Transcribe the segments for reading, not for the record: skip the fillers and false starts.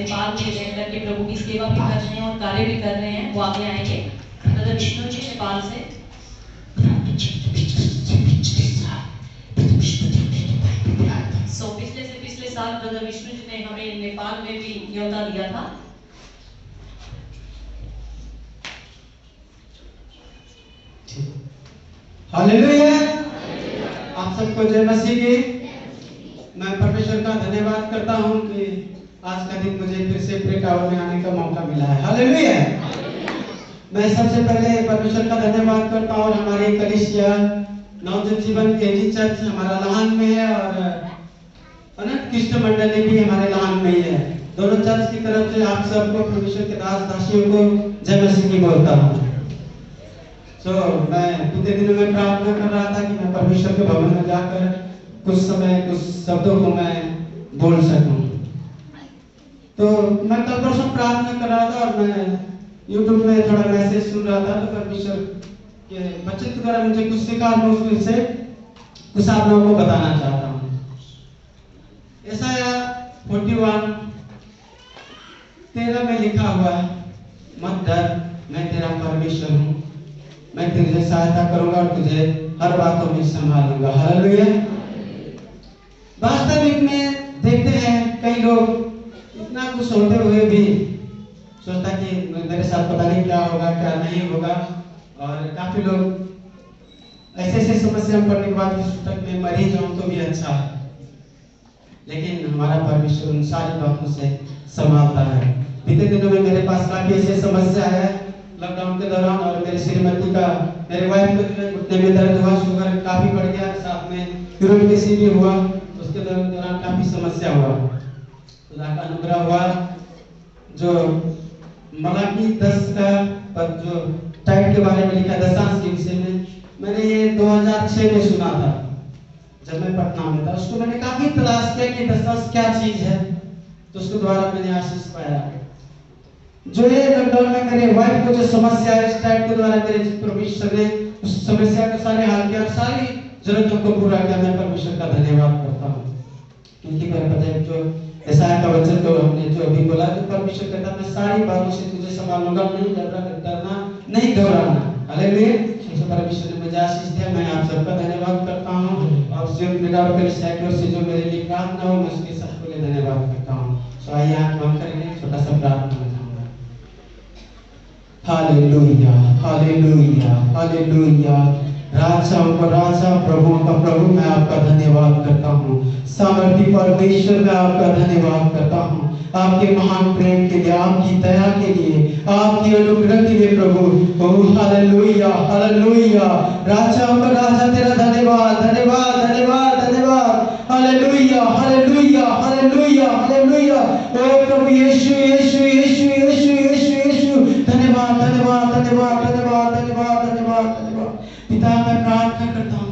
नेपाल में रह करके प्रभु की सेवा भी कर रहे हैं और कार्य भी कर रहे हैं, वो आगे आएंगे। ब्रदर विष्णु जी नेपाल से। पिछले साल ब्रदर विष्णु जी ने हमें नेपाल में भी न्योता दिया था। हालेलुया। आप सबको जय मसीह की। मैं परमेश्वर का धन्यवाद करता हूं कि आज का दिन मुझे फिर से प्रे टावर में आने का मौका मिला है। हालेलुया। मैं सबसे पहले परमेश्वर का धन्यवाद करता हूं और हमारी कलीसिया नवजन जीवन केजी चर्च हमारा लाहन में है और अनंत कृष्ण मंडली भी हमारे लाहन में ही है। दोनों चर्च की तरफ से आप सबको परमेश्वर के दास दासियों को जय मसीह की बोलता हूँ। मैं बीते दिनों में प्रार्थना कर रहा था कि मैं परमेश्वर के भवन में जाकर कुछ समय कुछ शब्दों को मैं बोल सकूं। तो मैं कल परसों प्रार्थना कर रहा था और मैं YouTube में थोड़ा मैसेज सुन रहा था, तो परमेश्वर के बच्चे के द्वारा मुझे कुछ सीखा, मैं उसमें से कुछ आप लोगों को बताना चाहता हूँ। यशायाह 41:13 में लिखा हुआ है, मत डर, मैं तेरा परमेश्वर हूँ, मैं तुझे सहायता करूंगा और तुझे हर बातों में संभालूंगा। हालेलुया। वास्तविक में देखते हैं कई लोग इतना कुछ होते हुए भी सोचता कि मेरे साथ पता नहीं क्या होगा क्या नहीं होगा, और काफी लोग ऐसे समस्या में पड़ने के बाद सोचता कि मैं मर ही जाऊं तो भी अच्छा है। लेकिन हमारा परमेश्वर उन सारी बातों से संभालता है। बीते दिनों में मेरे पास काफी ऐसी समस्या है लॉकडाउन के दौरान, और मेरे श्रीमती का, मेरे वाइफ को घुटने में दर्द हुआ, शुगर काफी बढ़ गया, साथ में यूरिन एसिड भी हुआ, उसके दौरान काफी समस्या हुआ। खुदा का अनुग्रह हुआ। जो मलाकी 10 का पर जो टाइप के बारे में लिखा, दशांश के विषय में, मैंने ये 2006 में सुना था जब मैं पटना में था। उसको मैंने काफी तलाश किया कि दशांश क्या चीज है, तो उसके द्वारा मैंने आशीष पाया। जो ये लॉकडाउन में मेरे वाइफ को जो समस्या है, इस टाइप के द्वारा मेरे परमेश्वर ने उस समस्या को सारे हल किया, सारी जरूरतों को पूरा किया। मैं परमेश्वर का धन्यवाद करता हूँ, क्योंकि मेरे पता जो यशायाह का वचन को हमने जो अभी बोला, तो परमेश्वर कहता मैं सारी बातों से तुझे संभालूंगा, नहीं डरना नहीं घबराना। हालेलुया। परमेश्वर ने मुझे आशीष दिया, मैं आप सबका धन्यवाद करता हूँ, और जो मेरा से जो मेरे लिए प्रार्थना हो, मैं उसके सबके लिए धन्यवाद करता हूँ। सो आइए आप बंद करेंगे, छोटा सा प्रार्थना। हालेलुया, हालेलुया, हालेलुया। राजाओं का राजा, प्रभुओं का प्रभु, मैं आपका धन्यवाद करता हूँ। सामर्थी परमेश्वर, मैं आपका धन्यवाद करता हूँ, आपके महान प्रेम के लिए, आपकी दया के लिए, आपकी अनुग्रह के लिए प्रभु। Oh hallelujah, hallelujah. राजाओं का राजा, तेरा धन्यवाद, धन्यवाद, धन्यवाद, धन्यवाद। हालेलुया, हालेलुया, हालेलुया, हालेलुया। ओह प्रभु यीशु, यीशु, यीशु, यीशु, यीशु, यीशु। धन्यवाद, धन्यवाद, धन्यवाद, धन्यवाद, धन्यवाद, धन्यवाद, धन्यवाद। पिता, मैं प्रार्थना करता हूँ,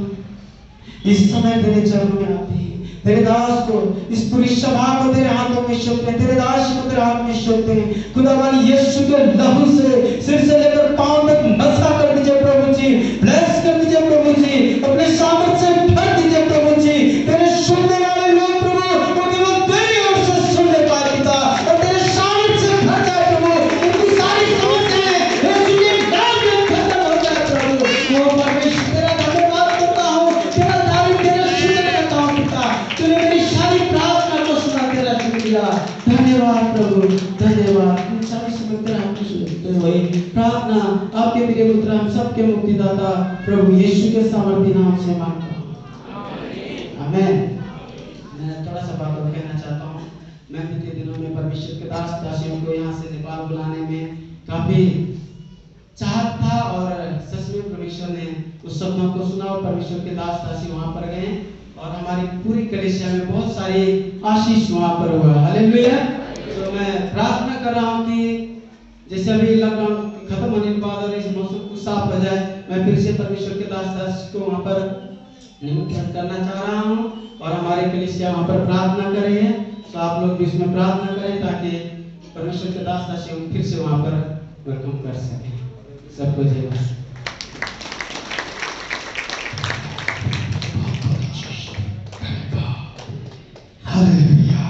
इस समय तेरे चरणों में आते हैं, तेरे दास को, इस पूरी सभा को तेरे हाथों में सौंपते हैं, तेरे दास को तेरे हाथ में सौंपते हैं। खुदावन यीशु के लहू से सिर से लेकर पांव तक मसा कर दीजिए प्रभु जी, ब्लेस कर दीजिए प्रभु जी, अपने सामर्थ से भर दीजिए प्रभु जी। तेरे सुनने वाले लोग प्रभु, वो केवल तेरी ओर से सुनने पाए पिता, और तेरे सामर्थ से भर जाए प्रभु, इनकी सारी समस्याएं यीशु के नाम में खत्म हो जाए प्रभु। वो परमेश्वर तेरा धन्यवाद करता हूँ, तेरा तारीफ, तेरा शुक्र करता हूँ पिता, तूने मेरी सारी प्रार्थना को सुना, तेरा शुक्रिया। धन्यवाद प्रभु, धन्यवाद। इन सारी समस्या आपको सुनते हुए प्रार्थना आपके प्रिय पुत्र हम सबके मुक्तिदाता प्रभु यीशु के सामर्थी नाम से मांगता हूँ, आमीन। मैं थोड़ा सा बात और कहना चाहता हूँ। मैं बीते दिनों में परमेश्वर के दास दासियों को यहाँ से नेपाल बुलाने में काफी चाहत था, और सच में परमेश्वर ने उस सपनों को सुना, और परमेश्वर के दास दासी वहाँ पर गए, और हमारी पूरी कलीसिया में बहुत सारी आशीष वहाँ पर हुआ। हालेलुया। तो मैं प्रार्थना कर रहा हूँ कि जैसे अभी लॉकडाउन खत्म होने के बाद और इस मौसम को साफ हो जाए, मैं फिर से परमेश्वर के दास दासी को वहाँ पर निमंत्रण करना चाह रहा हूँ, और हमारे कलीसिया वहाँ पर प्रार्थना कर रही है। तो आप लोग भी इसमें प्रार्थना करें ताकि परमेश्वर के दास दासी हम फिर से वहाँ पर वेलकम कर सकें। सबको जय मसीह। हालेलुया।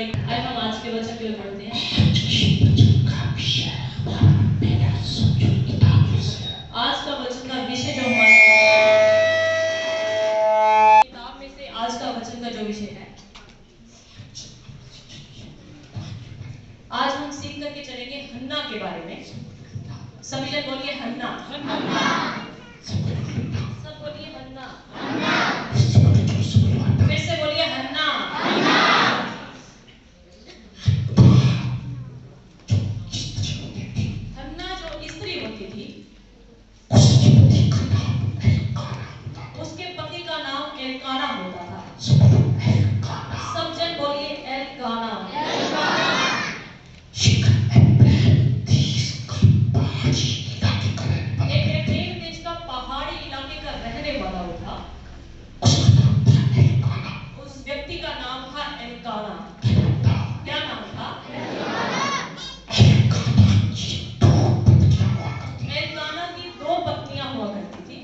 आइए हम आज के वचन के लिए पढ़ते हैं। आज का वचन का विषय जो हमारे किताब में से आज का वचन का जो विषय है, आज हम सीख करके चलेंगे हन्ना के बारे में। सभी लोग बोलिए हन्ना। सब बोलिए हन्ना। फिर से बोलिए हन्ना। हन्ना जो स्त्री होती थी, उसके पति का नाम एल्काना होता था। सब जन बोलिए एल्काना। एक एफ्रेम देश का पहाड़ी इलाके का रहने वाला वो था। उस व्यक्ति का नाम था एल्काना। क्या नाम था? एल्काना की 2 पत्नियां हुआ करती थी।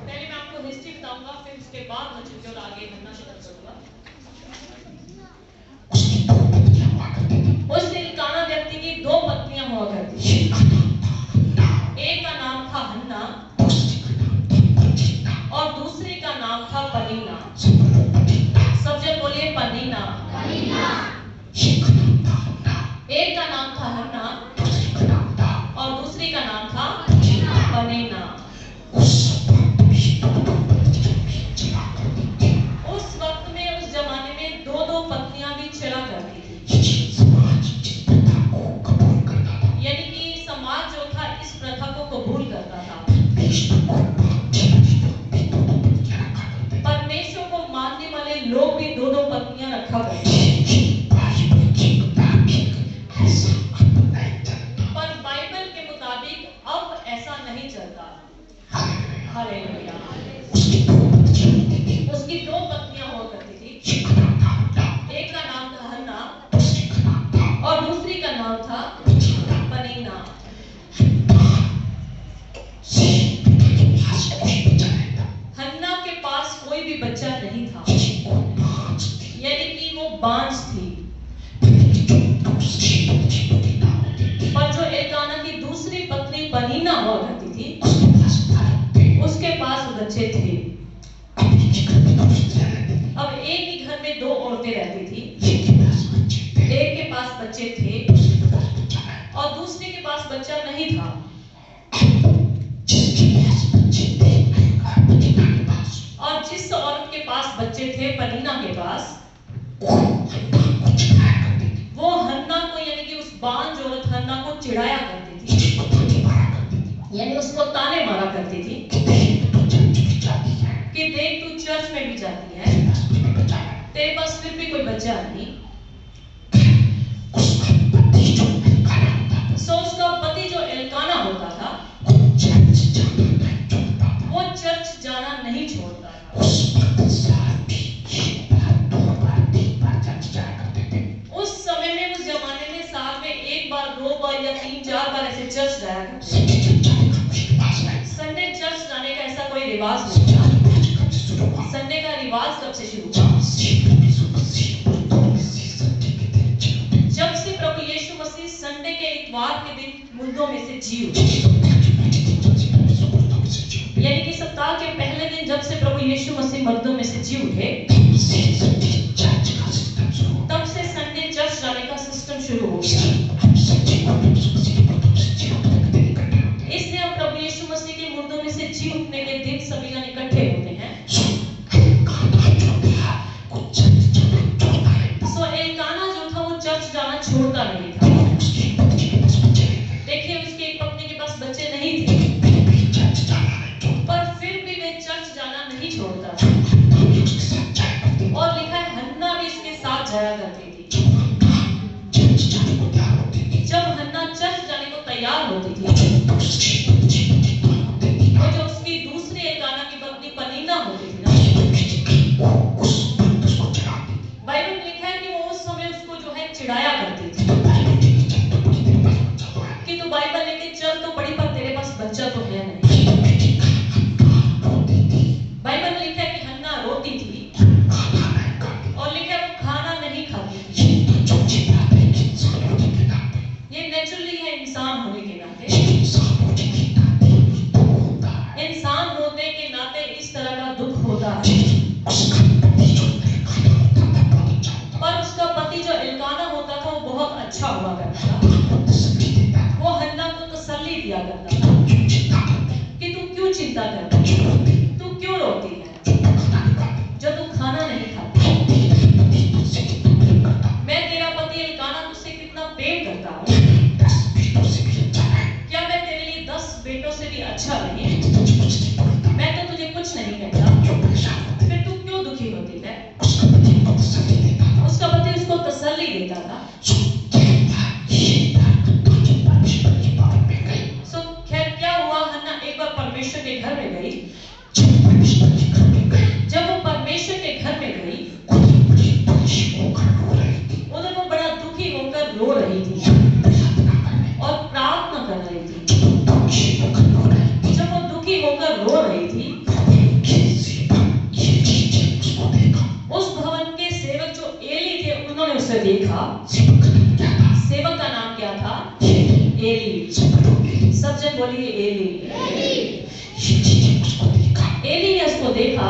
पहले मैं आपको हिस्ट्री बताऊंगा, फिर उसके बाद वचन की ओर आगे बढ़ना शुरू करूंगा। उस एल्काना व्यक्ति की 2 पत्नियां हुआ करती थी। एक का नाम था हन्ना और दूसरी का नाम था पनीना। सब जन बोलिए पनीना। एक का नाम था हन्ना और दूसरी का नाम था पनीना। उस वक्त में, उस जमाने में 2-2 पत्नियां भी चला करती थी। यानी कि समाज जो था इस प्रथा को कबूल करता था। परमेश्वर को मानने वाले लोग भी 2-2 पत्नियां रखा करते थे। पर बाइबल के मुताबिक अब ऐसा नहीं चलता। हालेलुया। उसकी 2 पत्नियां हुआ करती थी। एक का नाम था हन्ना और दूसरी का नाम था पनीना। हन्ना के पास कोई भी बच्चा नहीं था, यानी कि वो बांझ थी। पर जो एल्काना की दूसरी पत्नी पनीना हुआ करती थी, उसके पास बच्चे थे। अब एक ही घर में 2 औरतें रहती थी। एक के पास बच्चे थे और दूसरे के पास बच्चा नहीं था। और जिस औरत के पास बच्चे थे, पनीना के पास, वो हन्ना को, यानी कि उस बांझ औरत हन्ना को चिढ़ाया करती थी, यानी उसको ताने मारा करती थी कि देख तू चर्च में भी जाती है, तेरे पास फिर भी कोई बच्चा नहीं। सो उसका पति जो एल्काना होता था, वो चर्च जाना नहीं छोड़ता था। उस समय में, उस जमाने में साल में 1 बार, 2 बार या 3-4 बार ऐसे चर्च जाया करते। संडे चर्च जाने का ऐसा कोई रिवाज नहीं था। संडे का रिवाज कब से शुरू हुआ? जब से प्रभु यीशु मसीह संडे के इतवार के दिन मुर्दों में से जी उठे। यानी कि सप्ताह के पहले दिन जब से प्रभु यीशु मसीह मुर्दों में से जी उठे, तब से संडे चर्च जाने का सिस्टम शुरू हो गया। इसलिए हम प्रभु यीशु मसीह के मुर्दों में से जी उठने के दिन सभी जन इकट्ठे होते हैं। सो एल्काना जो था वो चर्च जाना छोड़ता नहीं था। देखिए, उसके एक पत्नी के पास बच्चे नहीं थे, पर फिर भी वे चर्च जाना नहीं छोड़ता था। और लिखा है हन्ना भी इसके साथ जाया करती थी। जब हन्ना चर्च जाने को तैयार होती थी, तो जो उसकी दूसरी एल्काना की पत्नी पनीना होती थी ना, बाइबल में लिखा है कि वो उस समय उसको जो है चिढ़ाया करती थी कि तू बाइबल लेके चल तो बड़ी, पर तेरे पास बच्चा तो है नहीं। बाइबल में लिखा है कि हन्ना रोती थी चिंता करता है? तू क्यों रोती है जो तू खाना नहीं खाती? मैं तेरा पति एल्काना तुझसे कितना प्रेम करता हूँ। क्या मैं तेरे लिए 10 बेटों से भी अच्छा नहीं? मैं तो तुझे कुछ नहीं कहता, फिर तू क्यों दुखी होती है? उसका पति उसको तसल्ली देता था। खैर क्या हुआ, हन्ना एक बार परमेश्वर के घर में गई। जब वो परमेश्वर के घर में गई, उधर वो बड़ा दुखी होकर रो रही थी और प्रार्थना कर रही थी। जब वो दुखी होकर रो रही थी, उस भवन के सेवक जो एली थे, उन्होंने उसे देखा। सेवक का नाम क्या था? एली। सब जन बोलिए एली। एली ने उसको देखा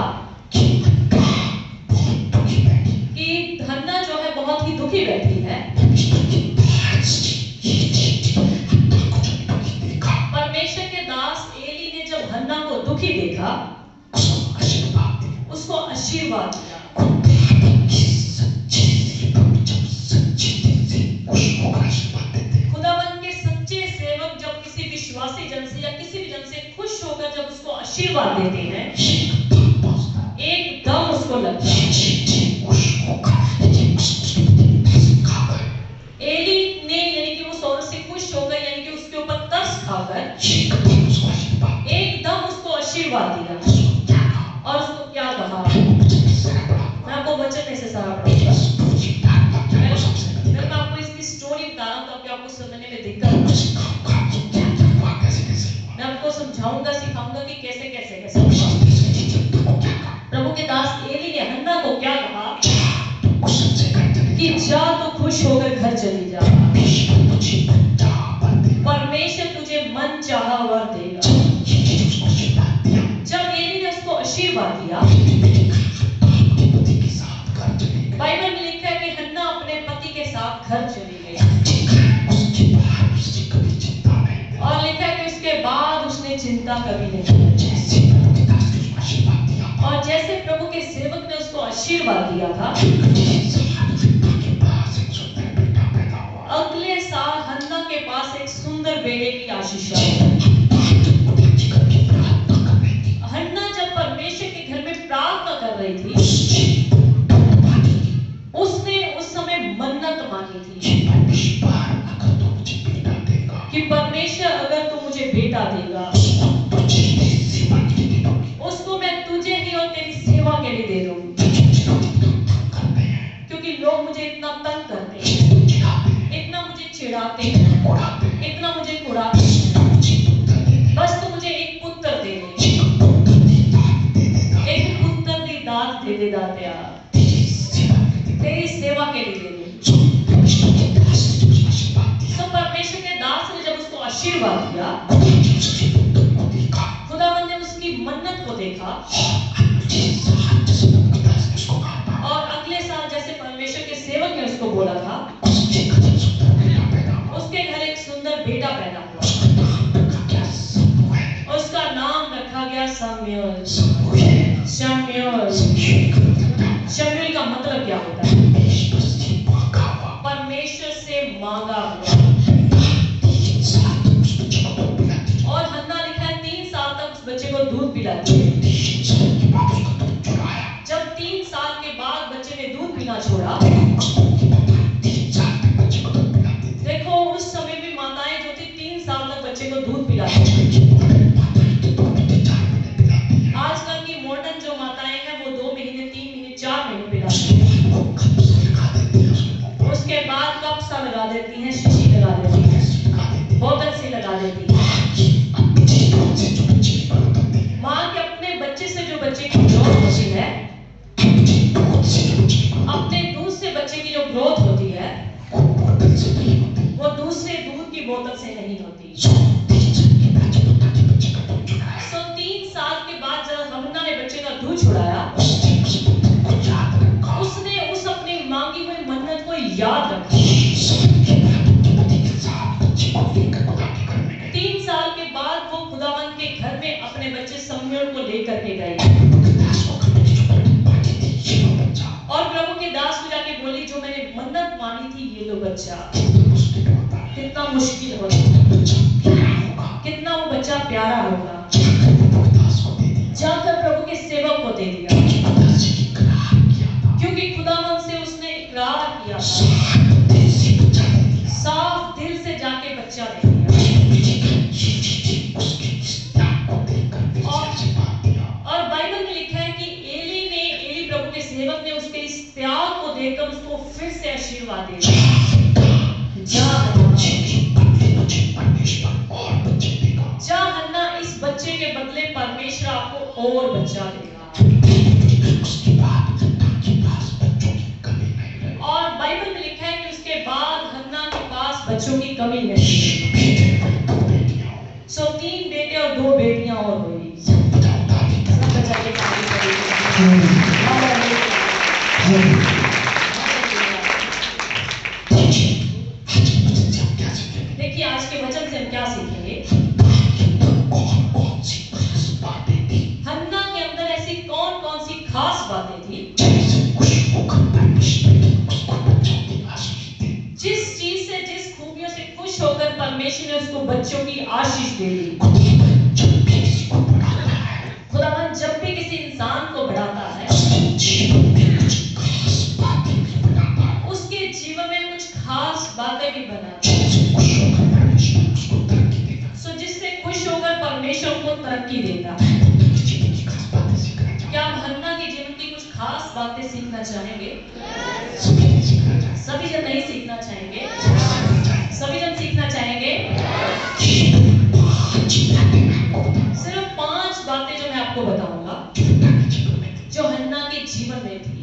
कि हन्ना जो है बहुत ही दुखी बैठी है। परमेश्वर के दास एली ने जब हन्ना को दुखी देखा, उसको आशीर्वाद दिया। खुदावन के सच्चे सेवक जब किसी विश्वासी जन से या किसी भी जन से खुश होकर जब उसको आशीर्वाद देते हैं, एकदम उसको लगता है। एली ने यानी कि उस औरत से खुश होकर, यानी कि उसके ऊपर तरस खाकर एकदम उसको आशीर्वाद दिया। और उसको क्या कहा? मैं आपको वचन में से सारा पढ़ूंगा। मैं आपको इसकी स्टोरी बता रहा हूँ ताकि आपको समझने में दिक्कत हो। मैं आपको समझाऊंगा, सिखाऊंगा कि कैसे कैसे कैसे। प्रभु के दास एली ने हन्ना को क्या कहा कि जा तो खुश होकर घर चली जा, परमेश्वर तुझे मन चाहा वर देगा। जब एली ने उसको आशीर्वाद दिया, बाइबल में लिखा है कि हन्ना अपने पति के साथ घर चली गई। और लिखा है कि उसके बाद उसने चिंता कभी नहीं की। और जैसे प्रभु के सेवक ने उसको आशीर्वाद दिया था, अगले साल हन्ना के पास एक सुंदर बेटे की आशीष आई। हन्ना जब परमेश्वर के घर में प्रार्थना कर रही थी, उसने उस समय मन्नत मांगी थी कि परमेश्वर अगर तू मुझे बेटा देगा, उसको मैं तुझे ही और तेरी सेवा के लिए दे दूंगी, क्योंकि लोग मुझे इतना तंग करते हैं, इतना मुझे चिढ़ाते हैं, इतना मुझे कुड़ाते हैं। बस तू मुझे एक पुत्र दे दे, एक पुत्र दी दात दे दे दातिया, तेरी सेवा के लिए दे दे। तो परमेश्वर के दास ने जब उसको आशीर्वाद दिया, खुदावंद ने उसकी मन्नत को देखा। और अगले साल जैसे परमेश्वर के सेवक ने उसको बोला था, उसके घर एक सुंदर बेटा पैदा हुआ। उसका नाम रखा गया शमूएल। शमूएल का मतलब क्या होता है? परमेश्वर से मांगा हुआ। और हन्ना लिखा है 3 साल तक उस बच्चे को दूध पिलाती है। जब 3 साल के बाद बच्चे ने दूध पीना छोड़ा, देखो उस समय भी माताएं जो थी 3 साल तक बच्चे को दूध पिलाती थी। आजकल की मॉडर्न जो माताएं हैं वो 2 महीने 3 महीने 4 महीने पिलाती हैं। उसके बाद कप सा लगा देती हैं, शीशी लगा देती हैं, बोतल से लगा देती हैं। माँ के अपने बच्चे से जो बच्चे की जरूरत होती है, अपने दूध से बच्चे सम्मेलन को लेकर के गए और प्रभु के दास को जाके बोली, जो मैंने मन्नत मानी थी ये लो बच्चा। कितना मुश्किल होगा, कितना वो बच्चा प्यारा होगा। जाकर प्रभु के सेवक को दे दिया, क्योंकि खुदावंद से उसने इकरार किया, साफ दिल से जाके बच्चा दे दिया। और बाइबल में लिखा है कि एली प्रभु के सेवक ने उसके इस त्याग को देखकर उसको फिर से आशीर्वाद दे दिया। जा हन्ना, इस बच्चे के बदले परमेश्वर आपको और बच्चा देगा। और बाइबल में लिखा है कि उसके बाद हन्ना के पास बच्चों की कमी नहीं। सो 3 बेटे और 2 बेटियां और हुई। देखिए आज के वचन से हम क्या सीखेंगे। हन्ना के अंदर ऐसी कौन कौन सी खास बातें थी जिस चीज से, जिस खूबियों से खुश होकर परमेश्वर ने उसको बच्चों की आशीष दे दी। खुदावंद जब भी किसी इंसान को बढ़ाता है, उसके जीवन में कुछ खास बातें भी बनाता है, सो जिससे खुश होकर परमेश्वर को तरक्की देता है। क्या हम हन्ना के जीवन की कुछ खास बातें सीखना चाहेंगे? सभी जन नहीं सीखना चाहेंगे? सभी जन सीखना चाहेंगे? सिर्फ 5 बातें जो मैं आपको बताऊंगा जो हन्ना के जीवन में थी।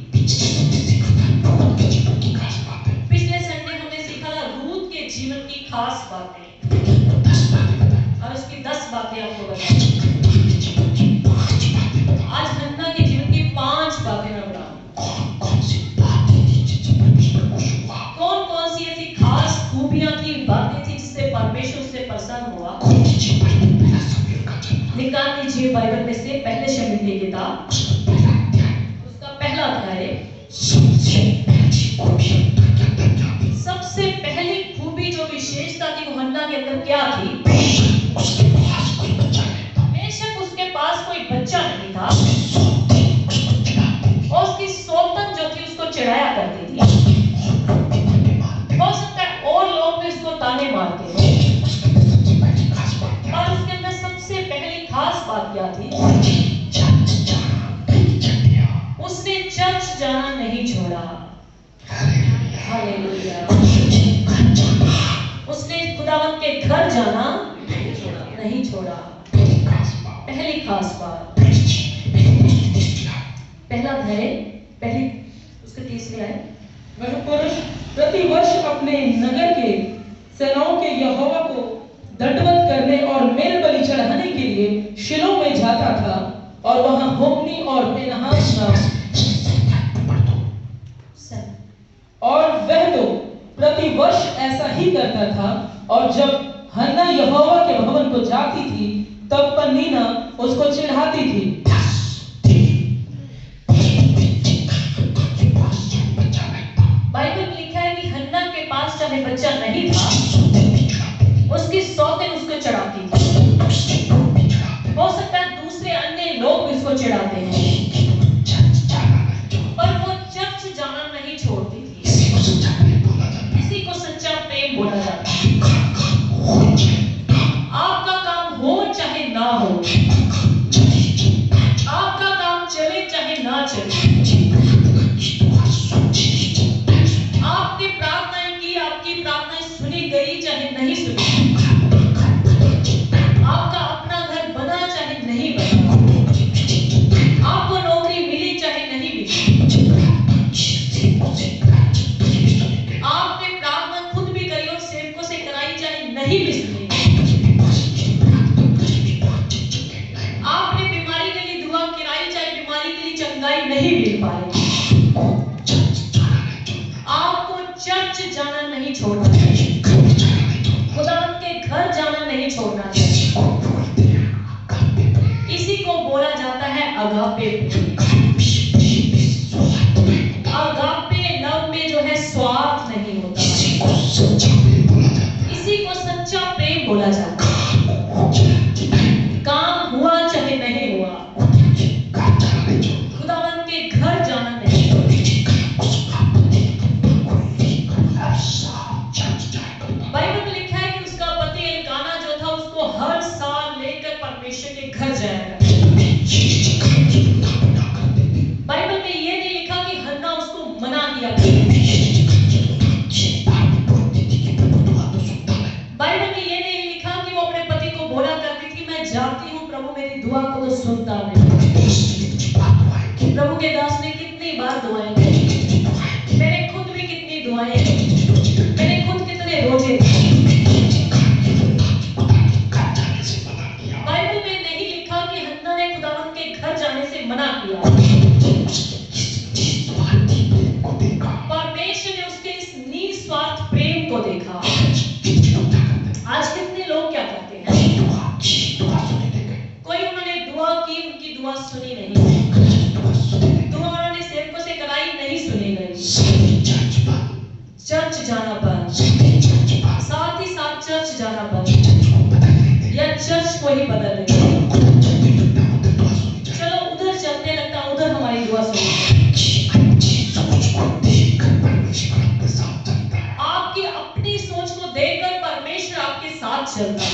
पिछले संडे हमने सीखा था रूथ के जीवन की खास बातें, और उसकी 10 बातें आपको बताऊंगा। आज हन्ना के जीवन की 5 बातें मैं बताऊंगा। कौन कौन सी ऐसी खास खूबियां थी, बातें थी जिससे परमेश्वर उससे प्रसन्न हुआ। निकाल लीजिए बाइबल में से पहले शमूएल की किताब, उसका पहला अध्याय। सबसे पहली खूबी जो विशेषता थी वो हन्ना के अंदर क्या थी? बेशक उसके पास कोई बच्चा नहीं था और उसकी सौतन जो थी उसको चिढ़ाया करती थी। हो सकता है और लोग भी उसको ताने मारते हो, और उसके अंदर सबसे पहली खास बात क्या थी? उसने चर्च जाना नहीं छोड़ा। हालेलुया। उसने खुदावंद के घर जाना नहीं छोड़ा। पहली खास बात, पहला अध्याय, पहली उसके 30वें आयत। वह पुरुष प्रतिवर्ष अपने नगर के सेनाओं के यहोवा को दंडवत करने और मेल बलि चढ़ाने के लिए शिलो में जाता था, और वहां होप्नी और फिनहास नाम, और वह तो प्रतिवर्ष ऐसा ही करता था। और जब हन्ना यहोवा के भवन को जाती थी तब पन्नीना उसको चिढ़ाती थी। बाइबल में लिखा है कि हन्ना के पास चाहे बच्चा नहीं था, उसकी सौतेन उसको चढ़ाती थी। हो सकता है दूसरे अन्य लोग भी उसको चिढ़ाते हैं, पर वो चर्च जाना नहीं छोड़ती थी। इसी को सच्चा प्रेम बोला जाता है। आपका काम हो चाहे ना हो, आपका काम चले चाहे ना चले, आपने प्रार्थनाएं की, आपकी प्रार्थनाएं सुनी गई चाहे नहीं सुनी, आपका अपना घर बना चाहे नहीं बना, आपको नौकरी मिली चाहे नहीं मिली, आपने प्रार्थना खुद भी करी और सेवकों से कराई चाहे नहीं भी सुनी, आपने बीमारी के लिए दुआ कराई चाहे बीमारी के लिए चंगाई नहीं मिल पाई, आपको चर्च जाना नहीं छोड़ना चाहिए, खुदावंद के घर जाना नहीं छोड़ना चाहिए। इसी अगापे प्रेम। अगापे लव में जो है स्वार्थ नहीं होता, इसी को सच्चा प्रेम बोला जाता है। काम हुआ चाहे नहीं हुआ, खुदावन के घर जाना नहीं। बाइबल में लिखा है कि उसका पति एल्काना जो था उसको हर साल लेकर परमेश्वर के घर जाएगा। बाइबल में ये नहीं लिखा कि हन्ना उसको मना किया। बाइबल में ये नहीं लिखा कि वो अपने पति को बोला करती थी मैं जाती हूँ, प्रभु मेरी दुआ को तो सुनता नहीं। प्रभु के दास ने कितनी बार दुआएं की, मैंने खुद भी कितनी दुआएं की, मैंने खुद कितने रोजे। बाइबल में नहीं लिखा कि हन्ना ने खुदावन के घर जाने से मना किया। परमेश्वर ने उसके इस निस्वार्थ प्रेम को देखा। आज कितने लोग क्या करते हैं, कोई उन्होंने दुआ की, उनकी दुआ सुनी नहीं, दुआ उन्होंने सेवकों से कराई, नहीं सुनी गई। चर्च जाना बंद, साथ ही साथ चर्च जाना बंद, या चर्च को ही बदल देंगे। चलो उधर चलते, लगता उधर हमारी दुआ सुनी। आपकी अपनी सोच को देखकर परमेश्वर आपके साथ चलता है।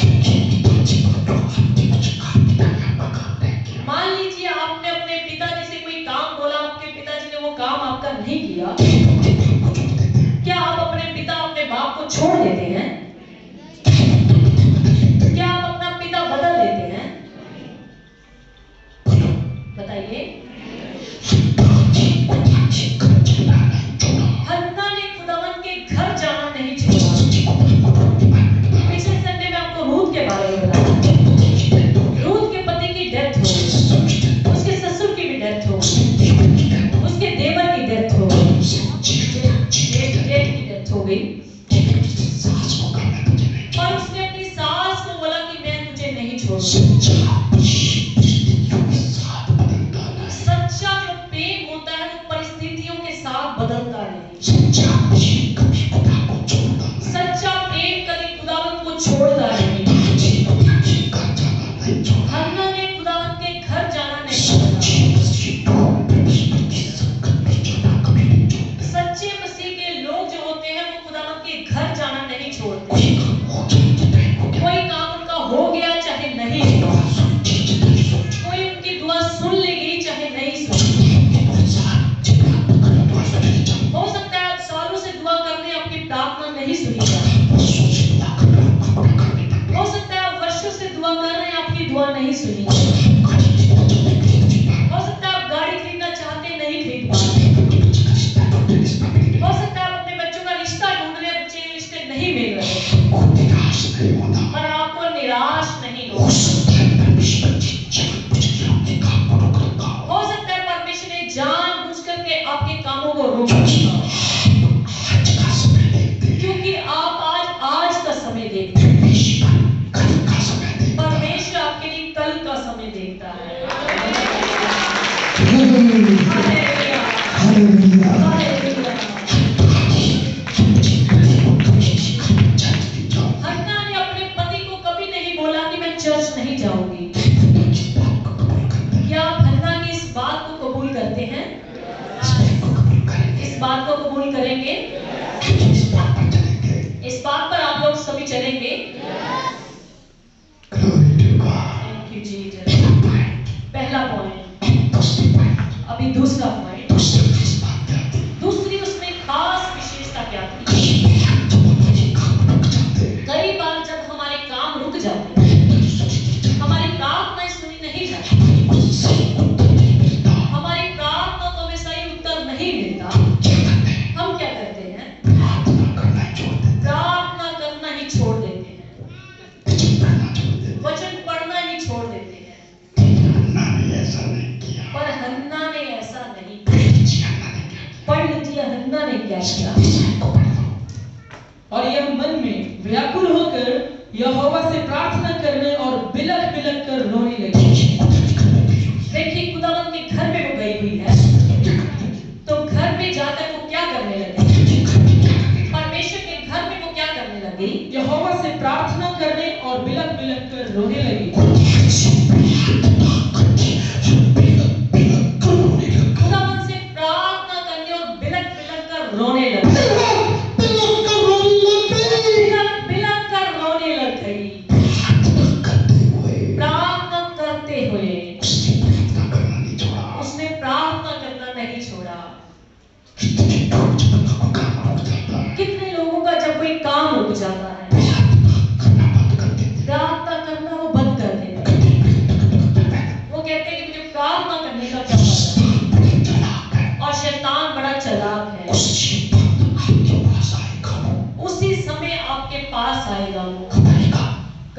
मान लीजिए आपने अपने पिताजी से कोई काम बोला, आपके पिताजी ने वो काम आपका नहीं किया, क्या आप अपने पिता अपने बाप को छोड़ देते हैं? क्या आप अपना पिता बदल देते हैं? बताइए। हन्ना ने खुदावन के घर जाना नहीं छोड़ा। पिछले संडे में आपको रूथ के बारे में बताया। रूथ के पति की डेथ हो गई, उसके ससुर की भी डेथ हो गई, उसके देवर की डेथ हो गई, जेठ की डेथ हो गई, और उसने अपनी सास को बोला कि मैं तुझे नहीं छोड़ूंगा। सच्चा जो प्रेम होता है वो परिस्थितियों के साथ बदलता नहीं। सच्चा प्रेम कभी खुदावन को छोड़ता नहीं। हन्ना ने खुदावन के घर जाना नहीं छोड़ा। सच्चे मसीह के लोग जो होते हैं वो खुदावन के घर जाना नहीं छोड़ते। कोई काम उनका हो गया चाहे नहीं हुआ, कोई उनकी दुआ सुन ली गई चाहे नहीं सुनी। हो सकता है आप सालों से दुआ करने आपकी प्रार्थना नहीं सुनी जाए, हो सकता है आप वर्षों से दुआ कर रहे हैं आपकी दुआ नहीं सुनी जाए, हो सकता है आप गाड़ी खरीदना चाहते नहीं खरीद पा रहे, हो सकता है आप अपने बच्चों का रिश्ता ढूंढ रहे हैं, बच्चे के रिश्ते नहीं मिल रहे, पर आपको निराश नहीं हो। हो सकता है परमेश्वर ने जानबूझ करके आपके कामों को रोका, क्योंकि आप आज का समय देखते हैं, परमेश्वर आपके लिए कल का समय देखता है। Hallelujah, hallelujah. हन्ना ने अपने पति को कभी नहीं बोला कि मैं चर्च नहीं जाऊंगी। क्या आप हन्ना की इस बात को कबूल करते हैं? इस बात को कबूल करेंगे? इस बात पर आप लोग सभी चलेंगे? Thank you Jesus. पहला पॉइंट, अभी दूसरा पॉइंट। दूसरी उसमें खास विशेषता क्या थी? कई बार जब हमारे काम रुक जाते हैं, हमारी प्रार्थनाएं सुनी नहीं जाती, हमारी प्रार्थना को हमें सही उत्तर नहीं मिलता, हम क्या करते हैं? प्रार्थना करना ही छोड़ देते हैं, वचन पढ़ना ही छोड़ देते हैं। पर हन्ना ने ऐसा नहीं किया। पढ़ लीजिए हन्ना ने क्या किया। और यह मन में व्याकुल होकर यहोवा से प्रार्थना करने और बिलख बिलख कर रोने लगी। देखिए खुदावंद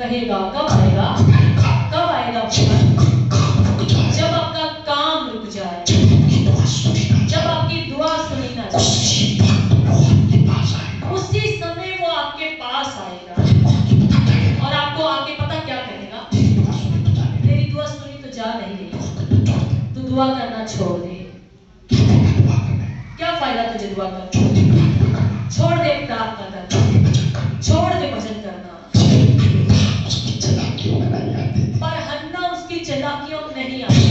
रहेगा। कब आएगा? कब आएगा फल? जब आपका काम रुक जाए, जब आपकी दुआ सुनी ना जाए, उसी समय वो आपके पास आएगा और आपको आके पता क्या कहेगा? तेरी दुआ सुनी तो जा नहीं रही, तू दुआ करना छोड़ दे। क्या फायदा तुझे दुआ करना? छोड़ दे प्रार्थना करना, छोड़ दे भजन करना। पर हन्ना उसकी चालाकियों में नहीं आती।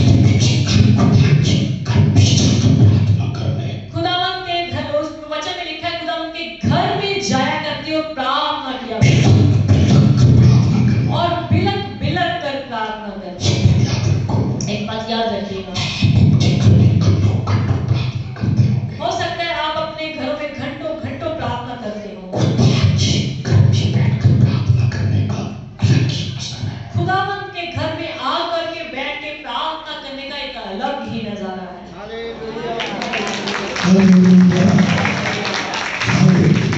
खुदावंद के घर, उस वचन में लिखा है, खुदावंद के घर में जाया करती और प्रार्थना किया और बिलक बिलक कर प्रार्थना करती। एक बात याद रखिएगा, हो सकता है आप अपने घरों में घंटों घंटों प्रार्थना करते हो। खुदावंद के घर में आकर के बैठ के प्रार्थना करने का एक अलग ही नजारा है।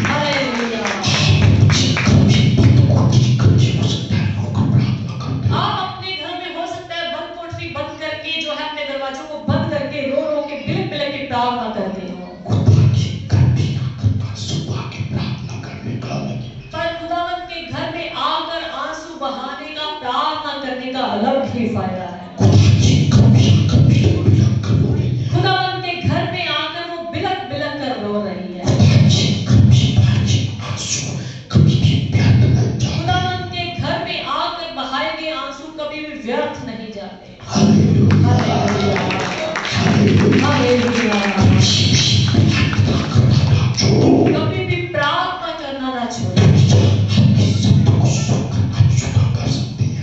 हालेलुया। आप अपने घर में हो सकता है बंद कोठरी बंद करके, जो है अपने दरवाजों को बंद करके रो रो के बिलक बिलक के प्रार्थना करते हो। पर खुदावंद के घर में आकर आंसू बहाने का, प्रार्थना करने का अलग ही फायदा है। खुदावंद के घर में आकर वो बिलक बिलक कर रो रही है। खुदावंद के घर में आकर बहाए गए आंसू कभी भी व्यर्थ नहीं जाते। Hallelujah, hallelujah. कभी भी प्रार्थना करना ना छोड़ें।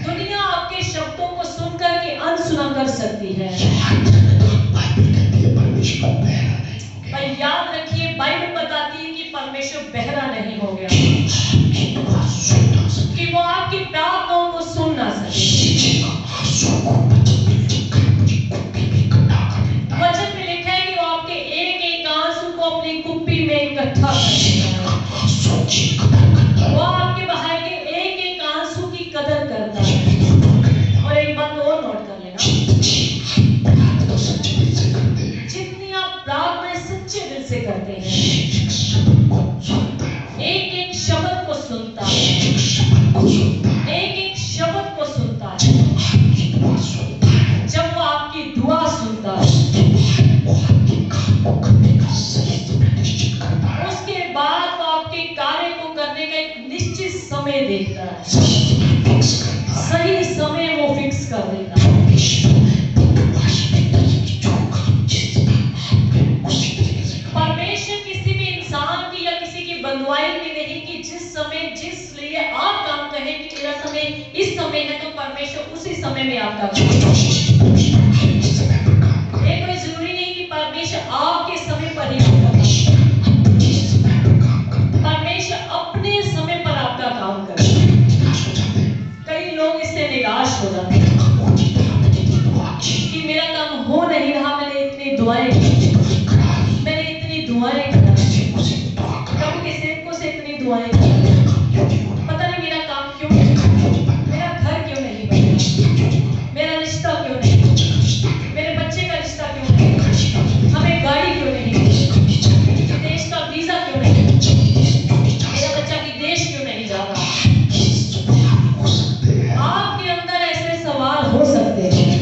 दुनिया आपके शब्दों को सुनकर के अनसुना कर सकती है, पर याद रखिए बाइबल बताती है कि परमेश्वर बहरा नहीं हो गया कि वो आपकी प्रार्थनाओं को सुन ना सके। वचन में लिखा है कि वो आपके एक एक आंसू को अपनी कुप्पी में इकट्ठा करता है। वो आपके बहाए के एक एक आंसू की कदर करता है। और एक बात और नोट कर लेना, जितनी आप प्रार्थना सच्चे दिल से करते हैं, एक एक शब्द को सुनता है, एक एक शब्द को सुनता है। जब वो आपकी दुआ सुनता है, उसके बाद वो आपके कार्य को करने का एक निश्चित समय देखता है। सही समय वो फिक्स कर देता है। परमेश्वर किसी भी इंसान की या किसी की बंधुआई में नहीं कि जिस समय जिस लिए आप काम कहें कि मेरा समय इस समय है, तो परमेश्वर उसी समय में आपका काम करेगा। ये कोई जरूरी नहीं कि परमेश्वर आपके समय पर ही आपका काम करे। परमेश्वर अपने समय पर आपका काम करे। कई लोग इससे निराश हो जाते हैं कि मेरा काम हो नहीं रहा, मैंने इतनी दुआएं की, मैंने इतनी दुआएं की, प्रभु के सेवकों से इतनी दुआएं की, पता नहीं मेरा काम क्यों नहीं, मेरा घर क्यों नहीं बना, मेरा रिश्ता क्यों नहीं, मेरे बच्चे का रिश्ता क्यों नहीं, हमें गाड़ी क्यों नहीं, देश का वीजा क्यों नहीं, मेरा बच्चा विदेश क्यों नहीं जा रहा। आपके अंदर ऐसे सवाल हो सकते हैं,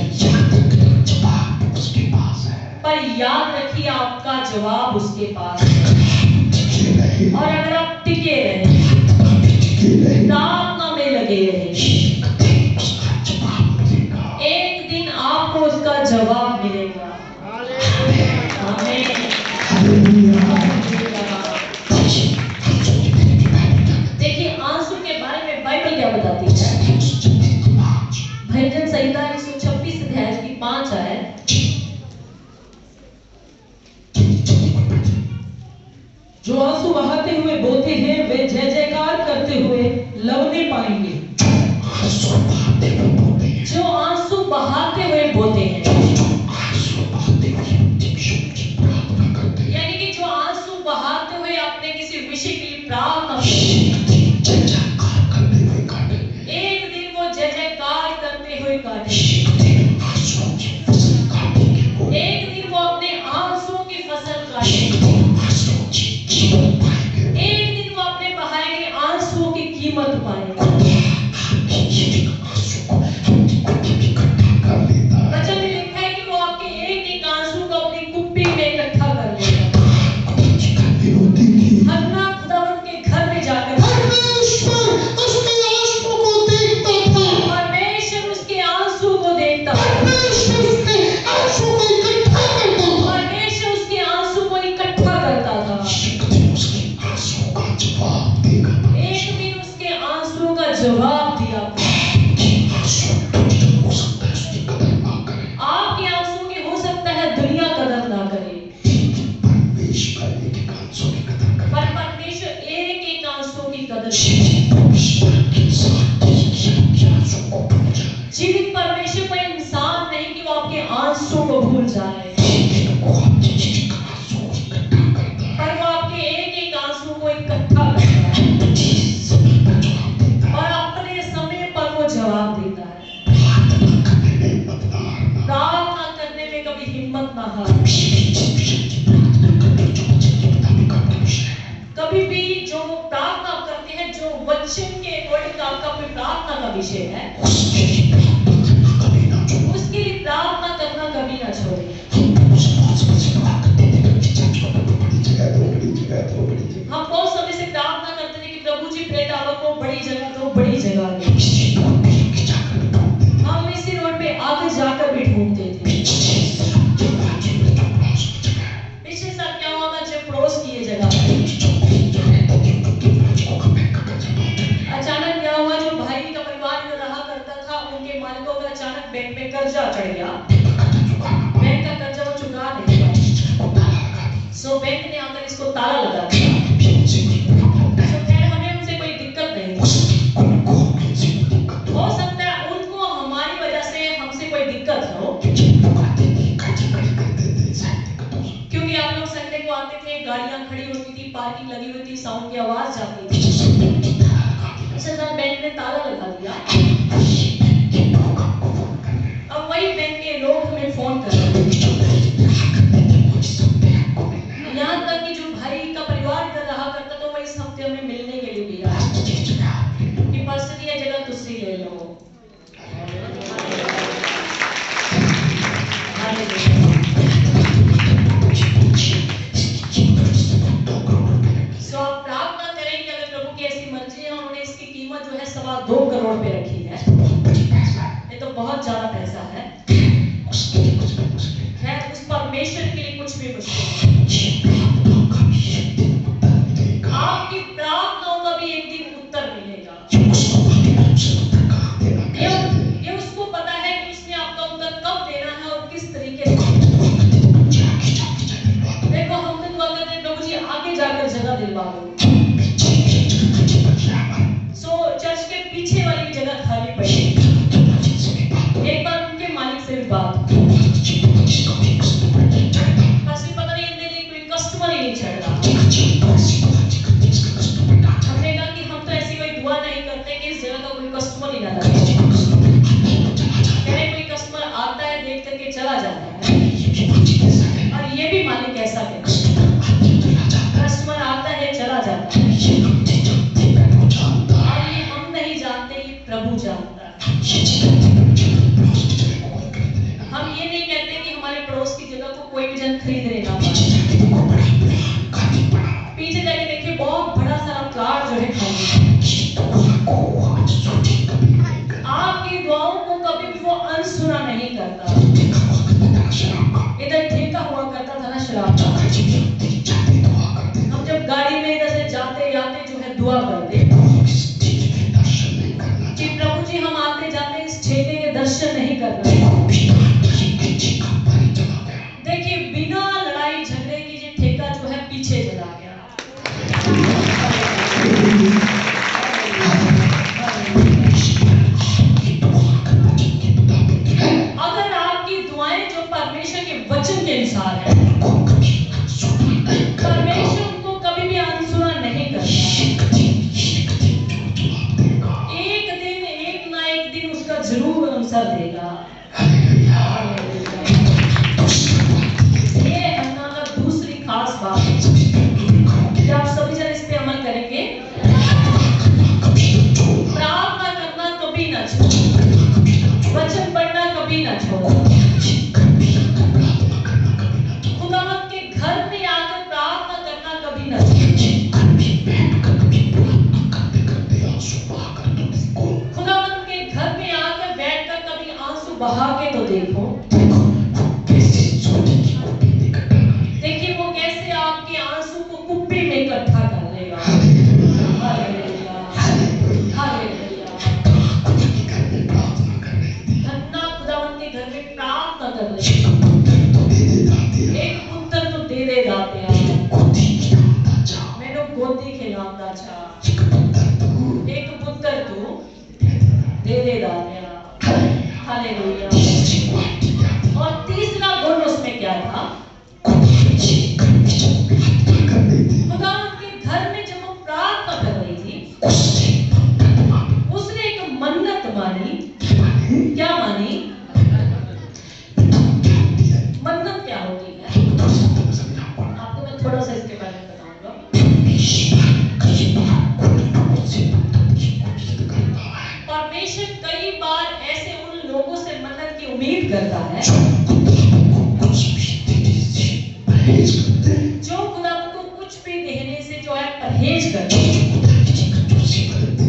पर याद रखिए आपका जवाब उसके पास है। और अगर आप टिके रहे, प्रार्थना में लगे रहे, एक दिन आपको उसका जवाब मिलेगा। आमीन। देखिए आंसू के बारे में बाइबल क्या बताती है। भजन संहिता 126 अध्याय की 5 आयत, जो आंसू बहाते हुए बोते हैं वे जय जयकार करते हुए लवने पाएंगे। जो आंसू बहाते हुए बोते हैं, यानी कि जो आंसू बहाते हुए अपने किसी विषय के लिए प्रार्थना, एक आंसू को भूल जाए, पर वो आपके एक एक आंसू को इकट्ठा करता है और अपने समय पर वो जवाब देता है। प्रार्थना करने में कभी हिम्मत ना हारे। कभी भी जो प्रार्थना करते हैं, जो वचन के अकॉर्डिंग आपका प्रार्थना का विषय है, उसके लिए प्रार्थना करना कभी ना छोड़े। हम बहुत समय से प्रार्थना करते थे कि प्रभु जी प्रेतावा को बड़ी जगह दो, बड़ी जगह दो। हम इसी रोड पे आगे जाकर भी ढूंढते थे। पिछले साल क्या हुआ था, जब पड़ोस की ये जगह अचानक क्या हुआ, जो भाई का परिवार में रहा करता था, उनके मालिकों का अचानक बैंक में कर्जा चढ़ गया। बैंक का कर्जा वो चुका नहीं पाए, सो बैंक ने आकर इसको ताला लगा दिया। सो खैर हमें उनसे कोई दिक्कत नहीं, हो सकता है उनको हमारी वजह से हमसे कोई दिक्कत हो, क्योंकि आप लोग संडे को आते थे, गाड़ियां खड़ी होती थी, पार्किंग लगी हुई थी, साउंड की आवाज जाती थी। अच्छा, बैंक ने ताला लगा दिया। अब वही बैंक के लोग हमें फोन कर रहे हैं, यहाँ तक कि जो भाई का परिवार इधर रहा करता तो वो इस हफ्ते हमें मिलने के लिए भी आया कि पास्टर ये जगह तुझसे ले लो। सो आप प्रार्थना करें कि अगर प्रभु की ऐसी मर्जी है, उन्होंने इसकी कीमत जो है 2.25 करोड़ पे रखी है, ये तो बहुत ज्यादा पैसा है। खैर उस परमेश्वर के लिए कुछ भी मुश्किल नहीं। आपकी प्रार्थनाओं का भी एक दिन उत्तर मिलेगा। ये उसको पता है कि उसने आपका उत्तर कब देना है और किस तरीके से। देखो हम तो दुआ करते हैं, प्रभु जी आगे जाकर जगह दिलवा दो। सो चर्च के पीछे वाली जगह खाली पड़ी। एक बार उनके मालिक से भी बात, बस पता नहीं इनके लिए कोई कस्टमर ही नहीं चढ़ रहा। हमने कहा कि हम तो ऐसी कोई दुआ नहीं करते कि इस जगह का कोई कस्टमर ही ना लगे। कोई कस्टमर आता है, देख करके चला जाता है, और ये भी मालिक ऐसा कहता है, कस्टमर आता है चला जाता है, और ये हम नहीं जानते, ये प्रभु जानता है। हम ये नहीं कहते कि हमारे पड़ोस की जगह को कोई भी जन खरीद लेना पाए। पीछे जाके देखिए, बहुत बड़ा सारा प्लाट जो है खाली। आपकी दुआओं को कभी भी वो अनसुना नहीं करता। इधर ठेका हुआ करता था ना शराब का, हम जब गाड़ी में इधर से जाते आते जो है दुआ करते कि प्रभु जी हम आते जाते इस ठेके के दर्शन नहीं करना। देखिए बिना लड़ाई झगड़े की ये ठेका जो है पीछे चला गया। अगर आपकी दुआएं जो परमेश्वर के वचन के अनुसार है, परमेश्वर उनको कभी भी अनसुना नहीं करता। एक ना एक दिन उसका जरूर अवसर देगा। ये हन्ना का दूसरी खास बात है कि आप सभी जन इस पे अमल करेंगे। प्रार्थना करना कभी ना छोड़ो, वचन पढ़ना कभी ना छोड़ो, खुदावंत के घर में आकर प्रार्थना करना कभी ना छोड़ो। खुदावंत के घर में आकर बैठकर कभी आंसू बहा के तो देखो। देखिए वो कैसे आपके आंसू को कुप्पी में इकट्ठा कर लेगा। Hallelujah, hallelujah. हन्ना खुदावंत के घर में प्रार्थना कर रही है, एक पुत्र तो दे दे दाते मैंने गोदी खिलाता था, एक पुत्र तो दे दे दाते। हालेलुया। और करता है, जो खुदावंद को कुछ भी देने से जो है परहेज करते हैं,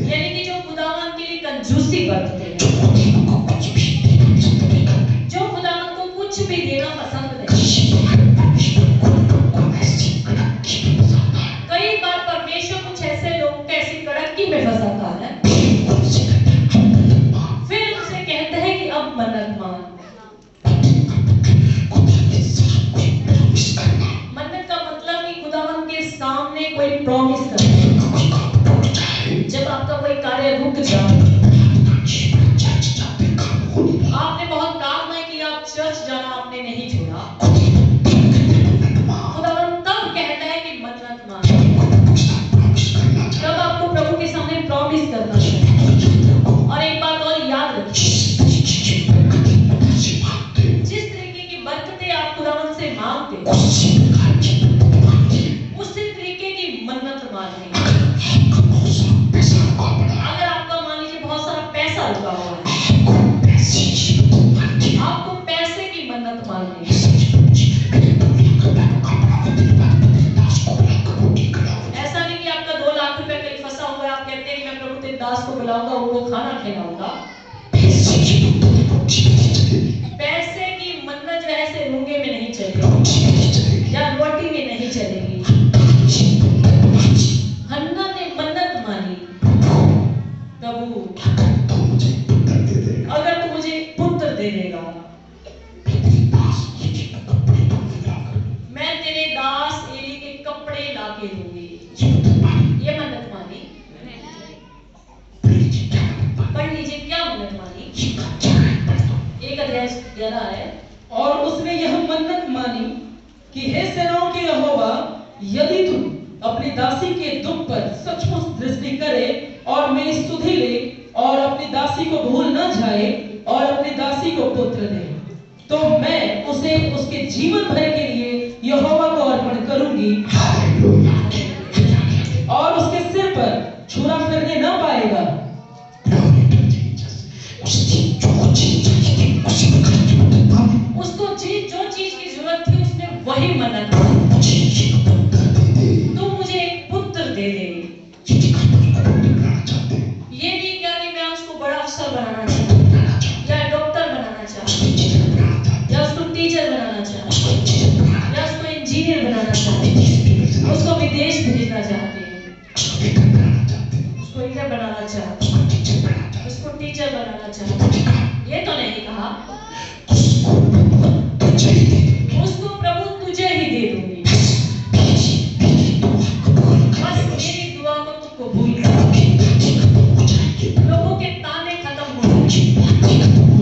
यानी कि जो खुदावंद के लिए कंजूसी बरतते हैं, जो खुदावंद को कुछ भी देना पसंद नहीं। कई बार परमेश्वर कुछ ऐसे लोग कैसी कड़की में फंसाता है, फिर उनसे कहते हैं कि अब मन्नत मान। मन्नत का मतलब कि खुदावंद के सामने कोई प्रॉमिस करना। जब आपका कोई कार्य रुक जाए, आपने बहुत काम है कि आप चर्च जाना आपने नहीं छोड़ा, खुदावंद तब कहता है कि मन्नत मानो। तब आपको प्रभु के सामने प्रॉमिस करना चाहिए। और एक बात और याद रखिए, जिस तरीके की बरकतें आप खुदावंद से मांगते हैं, उसी तरीके की मन्नत मांगनी। अगर आपका मान लीजिए बहुत सारा पैसा रुका हुआ है, आपको पैसे की मन्नत मांगनी है। ऐसा नहीं कि आपका 2 लाख रुपए कहीं फंसा हुआ है, आप कहते हैं कि मैं प्रभु तेरे दास को बुलाऊंगा, उनको खाना खिलाऊंगा। पैसे की मन्नत जो है ऐसे रूंगे में नहीं चलेगी या रोटी में नहीं चलेगी। हन्ना ने मन्नत मानी, प्रभु अगर तू मुझे पुत्र दे देगा, मैं तेरे दास एली के कपड़े लाके दूंगी। ये मन्नत मानी। पढ़ लीजिए क्या मन्नत मानी। 1 अध्याय 11 है। और उसने यह मन्नत मानी कि हे सेनाओं के यहोवा, यदि तू अपनी दासी के दुख पर सचमुच दृष्टि करे और मेरी सुधि ले और अपनी दासी को भूल न जाए और अपनी दासी को पुत्र दे, तो मैं उसे उसके जीवन भर के लिए यहोवा को अर्पण करूंगी और उसके सिर पर छुरा फिरने न पाएगा। उसको जो चीज की जरूरत थी उसने वही मन्नत मानी। तू मुझे एक पुत्र दे दे। ये नहीं क्या कि मैं उसको बड़ा अफसर बनाना चाहती, या डॉक्टर बनाना चाहती, या उसको टीचर बनाना चाहती, या उसको इंजीनियर बनाना चाहती, उसको विदेश भेजना चाहती, उसको इंजीनियर बनाना चाहती, उसको टीचर बनाना चाहती। ये तो नहीं कहा। उसको प्रभु तुझे ही दे दूंगी, बस मेरी दुआ को तू कबूल कर। लोगों के ताने खत्म हो गए,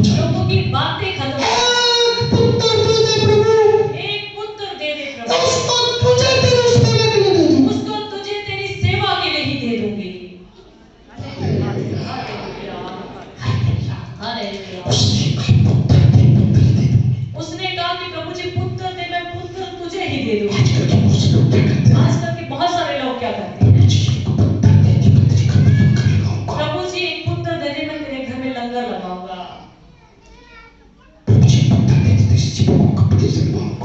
लोगों की बातें खत्म हो गई। एक पुत्र दे दे प्रभु, उसको तुझे तेरी सेवा के लिए ही दे दूंगी। उसने कहा कि प्रभु जी पुत्र दे, मैं पुत्र तुझे ही दे दूंगी। आजकल के बहुत सारे लोग क्या करते हैं, प्रभु जी एक पुत्र दे दे, मैं तेरे घर में लंगर लगाऊंगा।